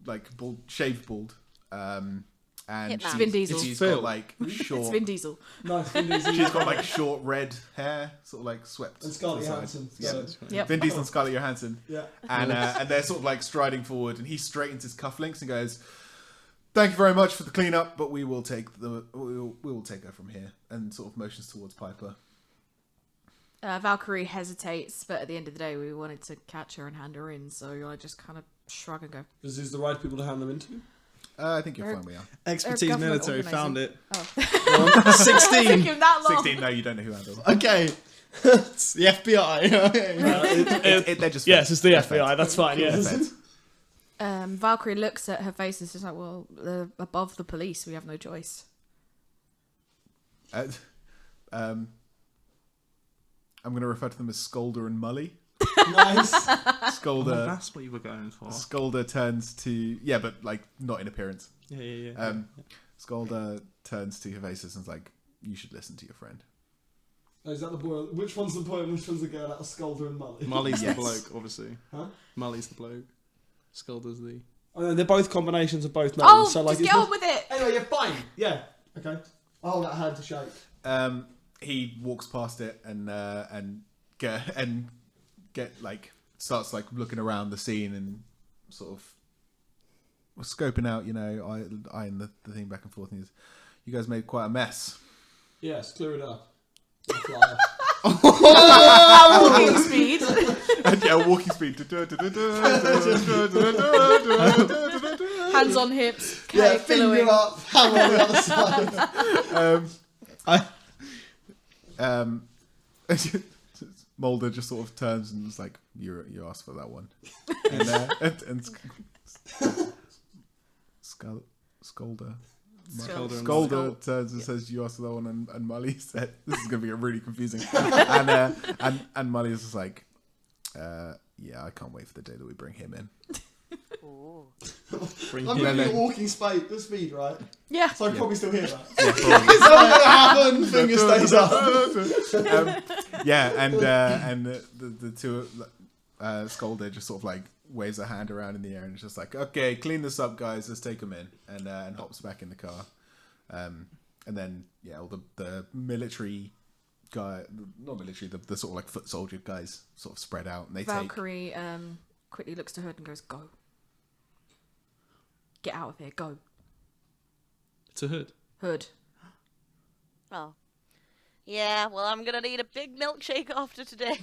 like bald, shaved bald, and Hitman. It's Vin Diesel. she's Phil. got like It's short. Vin Diesel. No, Vin Diesel. She's got like short red hair, sort of like swept. And to Scarlett the side. Johansson. Yeah. So, Yep. Vin Diesel and Scarlett Johansson. yeah. And they're sort of like striding forward, and he straightens his cufflinks and goes, "Thank you very much for the cleanup, but we will take her from here," and sort of motions towards Piper. Valkyrie hesitates, but at the end of the day, we wanted to catch her and hand her in, so I just kind of shrug and go, Is this the right people to hand them into? I think you're fine. We are Expertise government military found it. oh. 16. Took him that long. 16. No, you don't know who handled. Okay. It's the FBI. They're just Yes, it's the they're FBI. feds. That's fine. They're Yeah. feds. Valkyrie looks at her face and says, like, well, they're above the police. We have no choice. I'm going to refer to them as Scolder and Mully. Nice. Scolder. That's what you were going for. Scolder turns to but like not in appearance. Yeah. Scolder turns to Hephaestus and is like, "You should listen to your friend." Oh, is that the boy? Which one's the boy and which one's the girl out of Scolder and Mully? Mully's Yes. the bloke, obviously. Huh? Mully's the bloke. Skulder's the... Oh, no, they're both combinations of both names. Oh, so, like, just it's get not- on with it. Anyway, yeah, fine. Yeah. Okay. I'll hold that hand to shake. He walks past it and get like starts like looking around the scene and sort of scoping out, eyeing the thing back and forth. And you guys made quite a mess. Yes, clear it up. I'll fly off. Walking speed. Yeah, walking speed. Hands on hips. Yeah, Cake finger billowing. up, hammer on the other side. Mulder just sort of turns and is like, "You asked for that one," and Scolder turns and says, "You asked for that one," and Molly said, "This is going to be really confusing." and Molly is just like, "Yeah, I can't wait for the day that we bring him in." Ooh. Bring I'm him giving no. you walking speed, right? Yeah. So I can probably still hear that. Yeah, Is that going to happen? Finger stays up. And the two Scolder just sort of like waves a hand around in the air and it's just like, "Okay, clean this up, guys. Let's take them in," and hops back in the car. And then all the military guy, not military, the sort of like foot soldier guys sort of spread out and they Valkyrie quickly looks to Hood and goes, "Go. Get out of here. Go." To Hood. Hood. Oh. Yeah, well, I'm gonna need a big milkshake after today.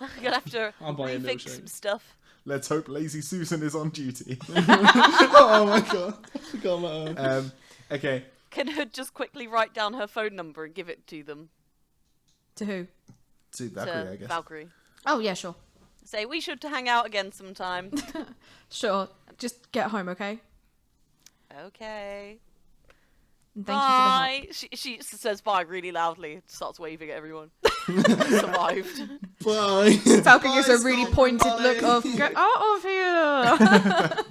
I'm gonna have to I'll buy you a refix milkshake. some stuff. Let's hope Lazy Susan is on duty. Oh my god. I forgot about her. Okay. Can Hood just quickly write down her phone number and give it to them? To who? To Valkyrie, To I guess. Valkyrie. Oh, yeah, sure. Say, we should hang out again sometime. Sure. Just get home, okay? Okay. And thank you for the help. Bye. She says bye really loudly. Starts waving at everyone. Survived. Bye. Falcon gives Bye, a really Scott, pointed bye. look of, "Get out of here!"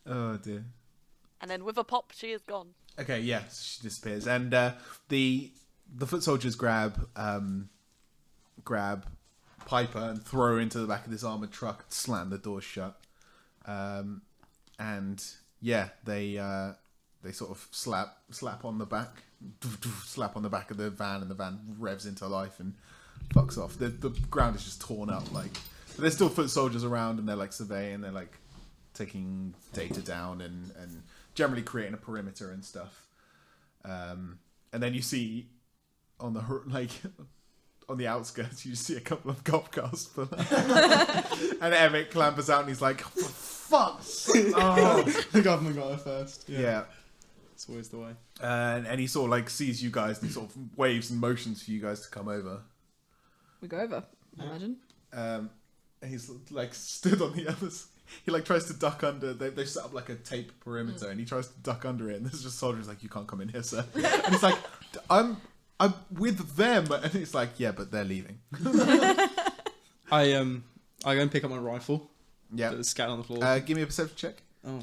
Oh dear. And then with a pop, she is gone. Okay, yeah, she disappears, and the foot soldiers grab Piper and throw her into the back of this armored truck, slam the doors shut, and yeah, they sort of slap on the back, slap on the back of the van, and the van revs into life and fucks off. The ground is just torn up, like, but there's still foot soldiers around, and they're like surveying, they're like taking data down and generally creating a perimeter and stuff. And then you see on the on the outskirts, you see a couple of cop cars pull up. And Emmett clambers out and he's like, "For fuck's sake." Oh. The government got her first. Yeah. It's always the way. And he sort of like sees you guys and he sort of waves and motions for you guys to come over. We go over, I imagine. And he's like stood on the other side. He like tries to duck under. They've set up like a tape perimeter, and he tries to duck under it. And there's just soldiers like, "You can't come in here, sir." And he's like, "I'm with them," and it's like, "Yeah, but they're leaving." I go and pick up my rifle. Yeah. That's scattered on the floor. Give me a perception check. Oh,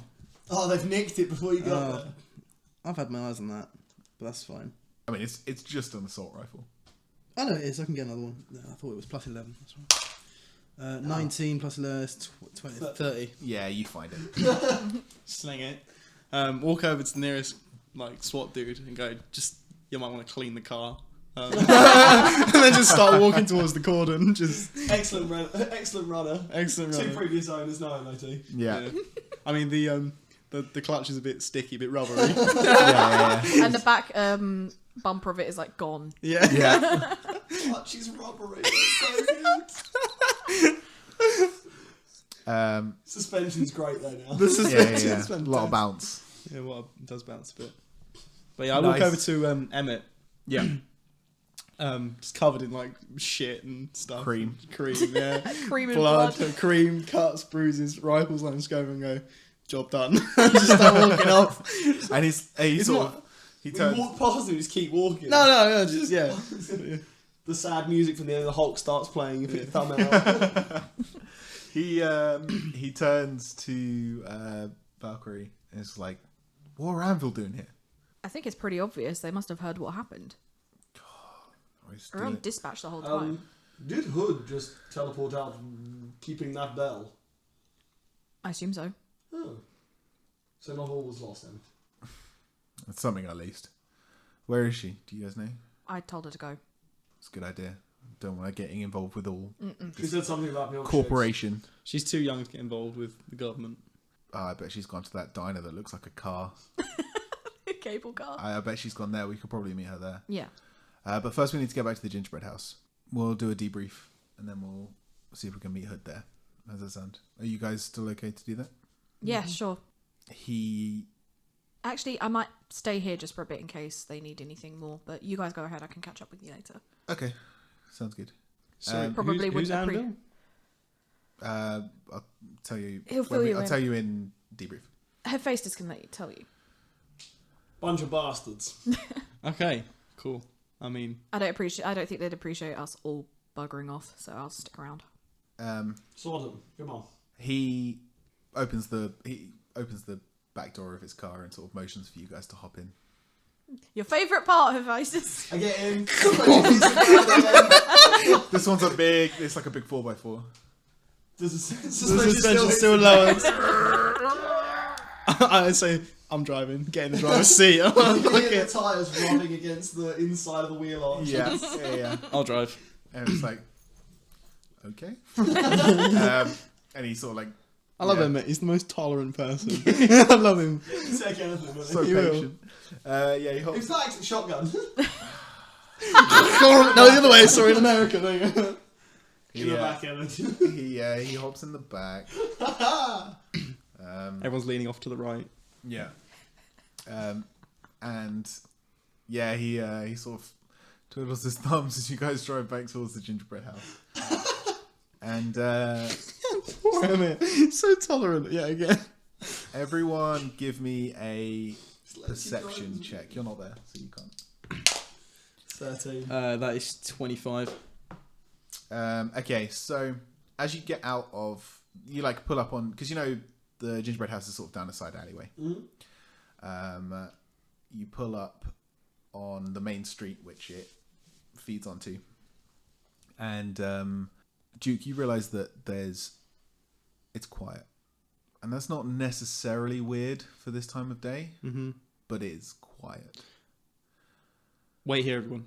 Oh, they've nicked it before you got Oh. there. I've had my eyes on that, but that's fine. I mean, it's just an assault rifle. I know it is. I can get another one. No, I thought it was plus 11. That's right. 19 plus 11 is 20, 30. Yeah, you find it. Sling it. Walk over to the nearest like SWAT dude and go, you might want to clean the car. And then just start walking towards the cordon. Just Excellent runner. Excellent runner. excellent Two runner. previous owners, no MOT. Yeah. I mean the clutch is a bit sticky, a bit rubbery. Yeah. And the back bumper of it is like gone. Yeah. Yeah. Clutch is rubbery. It's so good. Suspension's great though now. The Yeah, suspension's A lot of fantastic. bounce. Yeah, well, it does bounce a bit. But yeah, I walk Nice. over to Emmett, Yeah. just covered in like shit and stuff. Cream. Yeah. Cream and blood. Cream, cuts, bruises, rifles, and just go over and go, job done. Just start walking off. And he We turns. walk past him, just keep walking. No, just yeah. The sad music from the end of the Hulk starts playing. You put your thumb out. He turns to Valkyrie and is like, "What are Anvil doing here?" I think it's pretty obvious. They must have heard what happened. We're on dispatch the whole time. Did Hood just teleport out, keeping that bell? I assume so. Oh. So not all was lost then. That's something at least. Where is she? Do you guys know? I told her to go. It's a good idea. Don't want her getting involved with all She said something about milkshakes. corporation. She's too young to get involved with the government. I bet she's gone to that diner that looks like a car. Cable car. I bet she's gone there. We could probably meet her there. Yeah. But first we need to get back to the gingerbread house. We'll do a debrief and then we'll see if we can meet Hood there. How's that sound? Are you guys still okay to do that? Yeah, sure. Actually, I might stay here just for a bit in case they need anything more. But you guys go ahead. I can catch up with you later. Okay. Sounds good. So Probably who's wouldn't Anvil? I'll tell you. He'll fill you I'll in. tell you in debrief. Hephaestus can tell you. Bunch of bastards. Okay, cool. I mean, I don't think they'd appreciate us all buggering off. So I'll stick around. Sort him. Come on. He opens the back door of his car and sort of motions for you guys to hop in. Your favourite part, Hephaestus? I get in. This one's it's like a big 4x4. Does the the suspension suspension still lowered. I say, I'm driving. Get in the driver's seat. You can hear the tyres rubbing against the inside of the wheel arch. Yeah. I'll drive. And it's like, okay. And he's sort of like, I love Yeah. him, mate. He's the most tolerant person. I love him. Take anything, so really. You will. patient. He hops. It's not actually shotgun. No, the other way. Sorry, in America. There you go. In the back end. He hops in the back. Everyone's leaning off to the right. Yeah. And yeah, he sort of twiddles his thumbs as you guys drive back towards the gingerbread house. And Poor Emmett. So tolerant. Yeah, again. everyone give me a perception check. You're not there, so you can't. 13. That is 25. Okay, so as you get out of, you like pull up on, because you know the gingerbread house is sort of down a side alleyway. Mm-hmm. You pull up on the main street which it feeds onto, and Duke, you realise that it's quiet, and that's not necessarily weird for this time of day, but it is quiet. Wait here, everyone.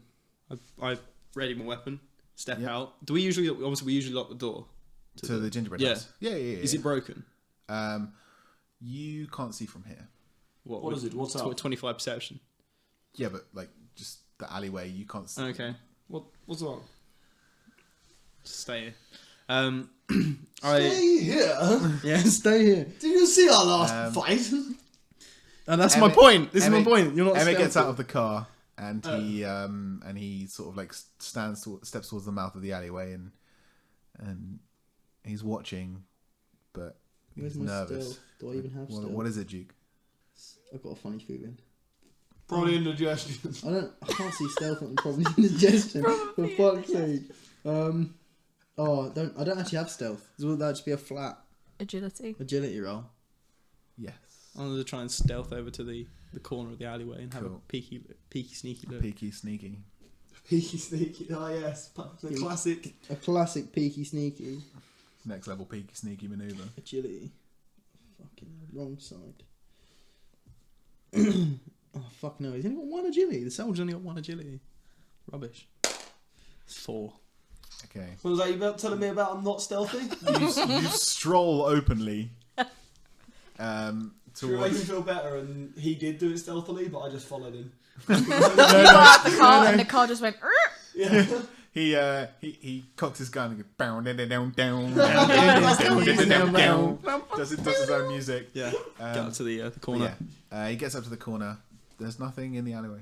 I ready my weapon. Step Yeah. out. Do we usually? Obviously, we usually lock the door To the gingerbread Yeah. house. Yeah. Is it broken? You can't see from here. What is it? What's up? 25 perception. Yeah, but like just the alleyway, you can't see. Okay. What's wrong? Stay here. Stay here. Yeah, stay here. Did you see our last fight? And that's my Emmett- point. This is Emmett- my point. You're not. Emmett gets stealthy. out of the car and he sort of like steps towards the mouth of the alleyway and he's watching, but Where's he's my nervous. stealth? Do I even have stealth? What is it, Duke? I've got a funny feeling. Probably indigestion. I can't see stealth. I'm probably indigestion. For fuck's sake. I don't actually have stealth. Would that just be a flat Agility. agility roll? Yes. I'm gonna try and stealth over to the corner of the alleyway and have a Cool. peeky, sneaky look. Peeky, sneaky. Peeky sneaky. Oh yes, the classic. A classic peeky sneaky Next level peeky, sneaky maneuver. agility. Fucking wrong side. Oh fuck no! He's only got one agility. The soldier's only got one agility. Rubbish. It's 4. Okay. What was that you about telling me about? I'm not stealthy. You stroll openly. To make me Towards. feel better, and he did do it stealthily, but I just followed him. You got out the car and the car just went. Yeah. He cocks his gun and goes down, down. Does his own music. Yeah. Get up to the corner. He gets up to the corner. There's nothing in the alleyway.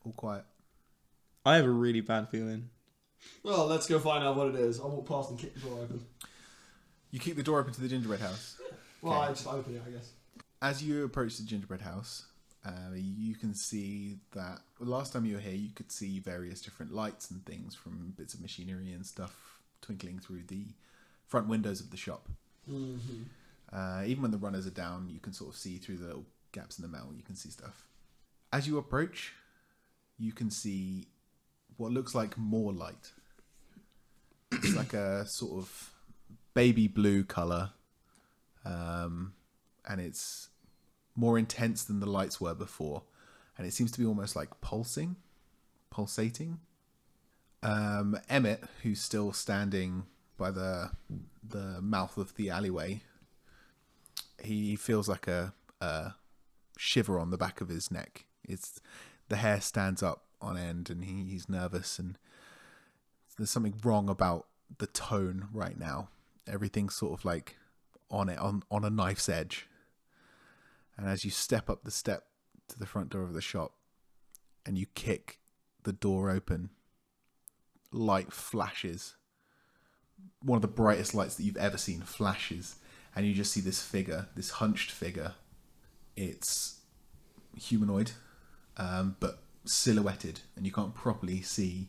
All quiet. I have a really bad feeling. Well, let's go find out what it is. I'll walk past and kick the door open. You keep the door open to the gingerbread house. Well, Okay. I just open it, I guess. As you approach the gingerbread house, you can see that last time you were here, you could see various different lights and things from bits of machinery and stuff twinkling through the front windows of the shop. Mm-hmm. Even when the runners are down, you can sort of see through the little gaps in the metal. You can see stuff. As you approach, you can see what looks like more light. It's like a sort of baby blue colour, and it's more intense than the lights were before, and it seems to be almost like pulsating. Emmett, who's still standing by the mouth of the alleyway, he feels like a shiver on the back of his neck. It's the hair stands up on end, and he's nervous, and there's something wrong about the tone right now. Everything's sort of like on a knife's edge. And as you step up the step to the front door of the shop and you kick the door open, light flashes. One of the brightest lights that you've ever seen flashes, and you just see this figure, this hunched figure. It's humanoid, but silhouetted, and you can't properly see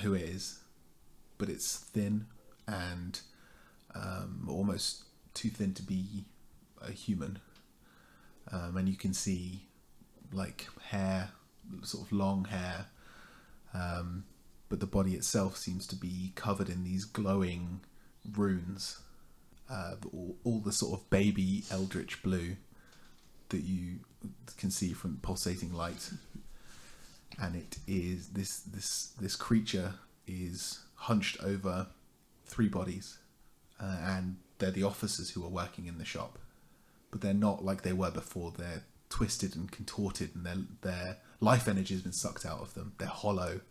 who it is, but it's thin and almost too thin to be a human, and you can see like hair, sort of long hair, but the body itself seems to be covered in these glowing runes, all the sort of baby eldritch blue that you can see from pulsating light. And it is this creature is hunched over 3 bodies, and they're the officers who are working in the shop, but they're not like they were before. They're twisted and contorted, and their life energy has been sucked out of them. They're hollow.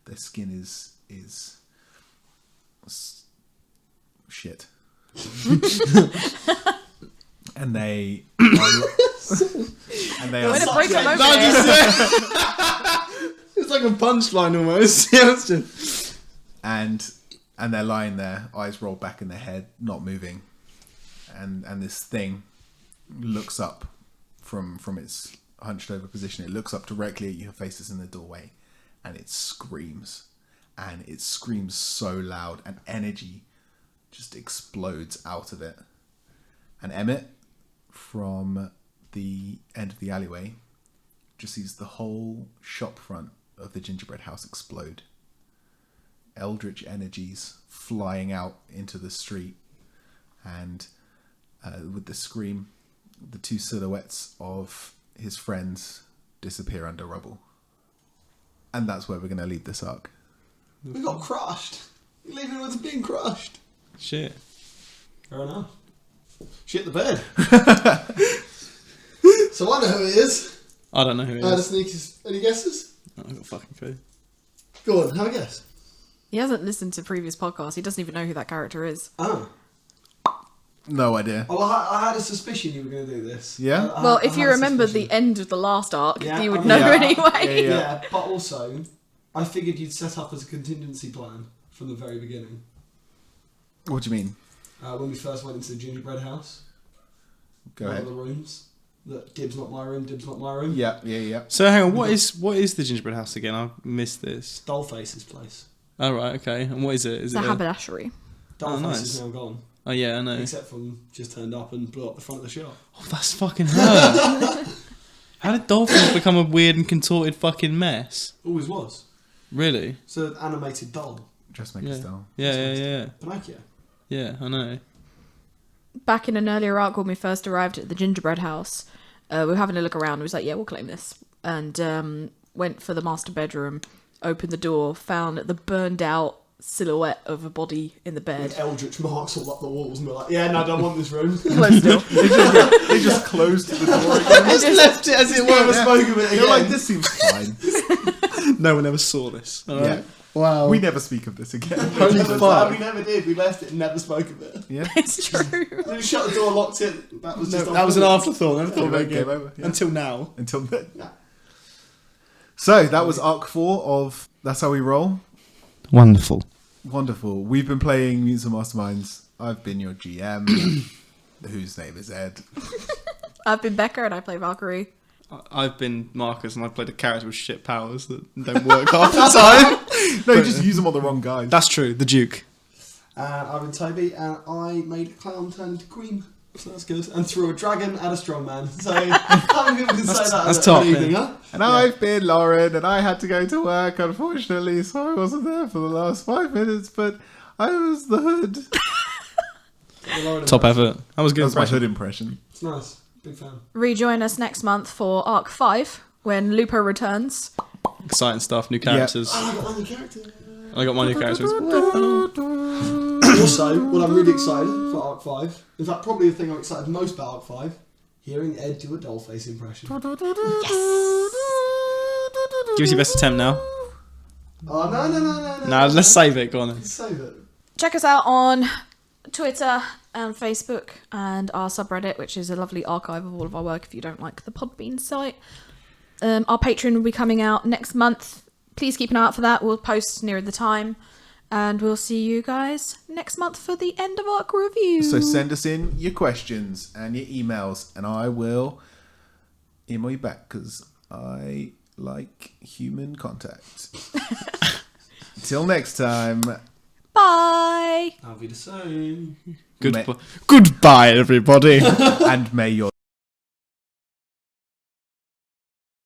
Their skin is shit. And they are, Way to break them open. It's like a punchline almost. Yeah, that's just... and they're lying there, eyes rolled back in their head, not moving. And this thing looks up from its hunched over position. It looks up directly at your faces in the doorway, and it screams. And it screams so loud, and energy just explodes out of it. And Emmett, from the end of the alleyway, just sees the whole shop front of the gingerbread house explode. Eldritch energies flying out into the street, and with the scream, the 2 silhouettes of his friends disappear under rubble. And that's where we're going to leave this arc. We got crushed. You're leaving with being crushed. Shit. Fair enough. Shit the bed. So I know who it is. I don't know who it The is. sneakers. Any guesses? I don't got a fucking clue. Go on, have a guess. He hasn't listened to previous podcasts. He doesn't even know who that character is. Oh. No idea. Oh, I had a suspicion you were going to do this. Yeah? Well, I if you had a remember suspicion. the end of the last arc, Yeah, you would I know mean, anyway. Yeah, but also, I figured you'd set up as a contingency plan from the very beginning. What do you mean? When we first went into the gingerbread house. Go one ahead. of the rooms. That dibs not my room, dibs not my room. Yeah. So hang on, what is the gingerbread house again? I missed this. Dollface's place. Oh right, okay. And what is it? Is It's a it haberdashery. Dollface nice. is now gone. Oh yeah, I know. Except from just turned up and blew up the front of the shop. Oh, that's fucking her. How did dolphins become a weird and contorted fucking mess? Always was. Really? It's an animated doll. Dressmaker Yeah. style. Yeah. Pinocchio. Yeah, I know. Back in an earlier arc when we first arrived at the gingerbread house, we were having a look around. We was like, yeah, we'll claim this. And went for the master bedroom, opened the door, found the burned out silhouette of a body in the bed. With eldritch marks all up the walls, and we're like, yeah, no, I don't want this room. Closed door. They just closed the door again. I just left it as it Never was. spoke of it again. You're like, this seems fine. No one ever saw this. All Yeah. right. Wow. We never speak of this again. Holy fuck. We never did. We left it and never spoke of it. Yeah. It's true. We just shut the door, locked it. That was No, just that was an afterthought. Never thought Game about over, it game again. over, yeah. Until now. Until then. Yeah. So that was arc 4 of That's How We Roll. Wonderful. Wonderful. We've been playing Mutants Masterminds. I've been your GM, whose name is Ed. I've been Becca and I play Valkyrie. I've been Marcus and I've played a character with shit powers that don't work half the time. No, you just use them on the wrong guys. That's true. The Duke. I've been Toby, and I made a clown turn into cream. So that's good. And threw a dragon at a strong man. So how many people can say that? That's at top, an evening, yeah. huh? And I've been Lauren, and I had to go to work, unfortunately, so I wasn't there for the last 5 minutes, but I was the Hood. Top effort. That was good. That's my Hood impression. It's nice. Big fan. Rejoin us next month for Arc 5 when Lupo returns. Exciting stuff. New characters. Oh, I got my new character. I got my new characters. Also, what I'm really excited for Arc 5, in fact, probably the thing I'm excited most about Arc 5, hearing Ed do a dollface impression. Give us your best attempt now. Oh, no. Now let's save it. Go on then. Let's save it. Check us out on Twitter and Facebook and our subreddit, which is a lovely archive of all of our work if you don't like the Podbean site. Our Patreon will be coming out next month. Please keep an eye out for that. We'll post nearer the time. And we'll see you guys next month for the end of Arc review. So send us in your questions and your emails, and I will email you back because I like human contact. Until next time. Bye. I'll be the same. Goodbye, everybody. And may your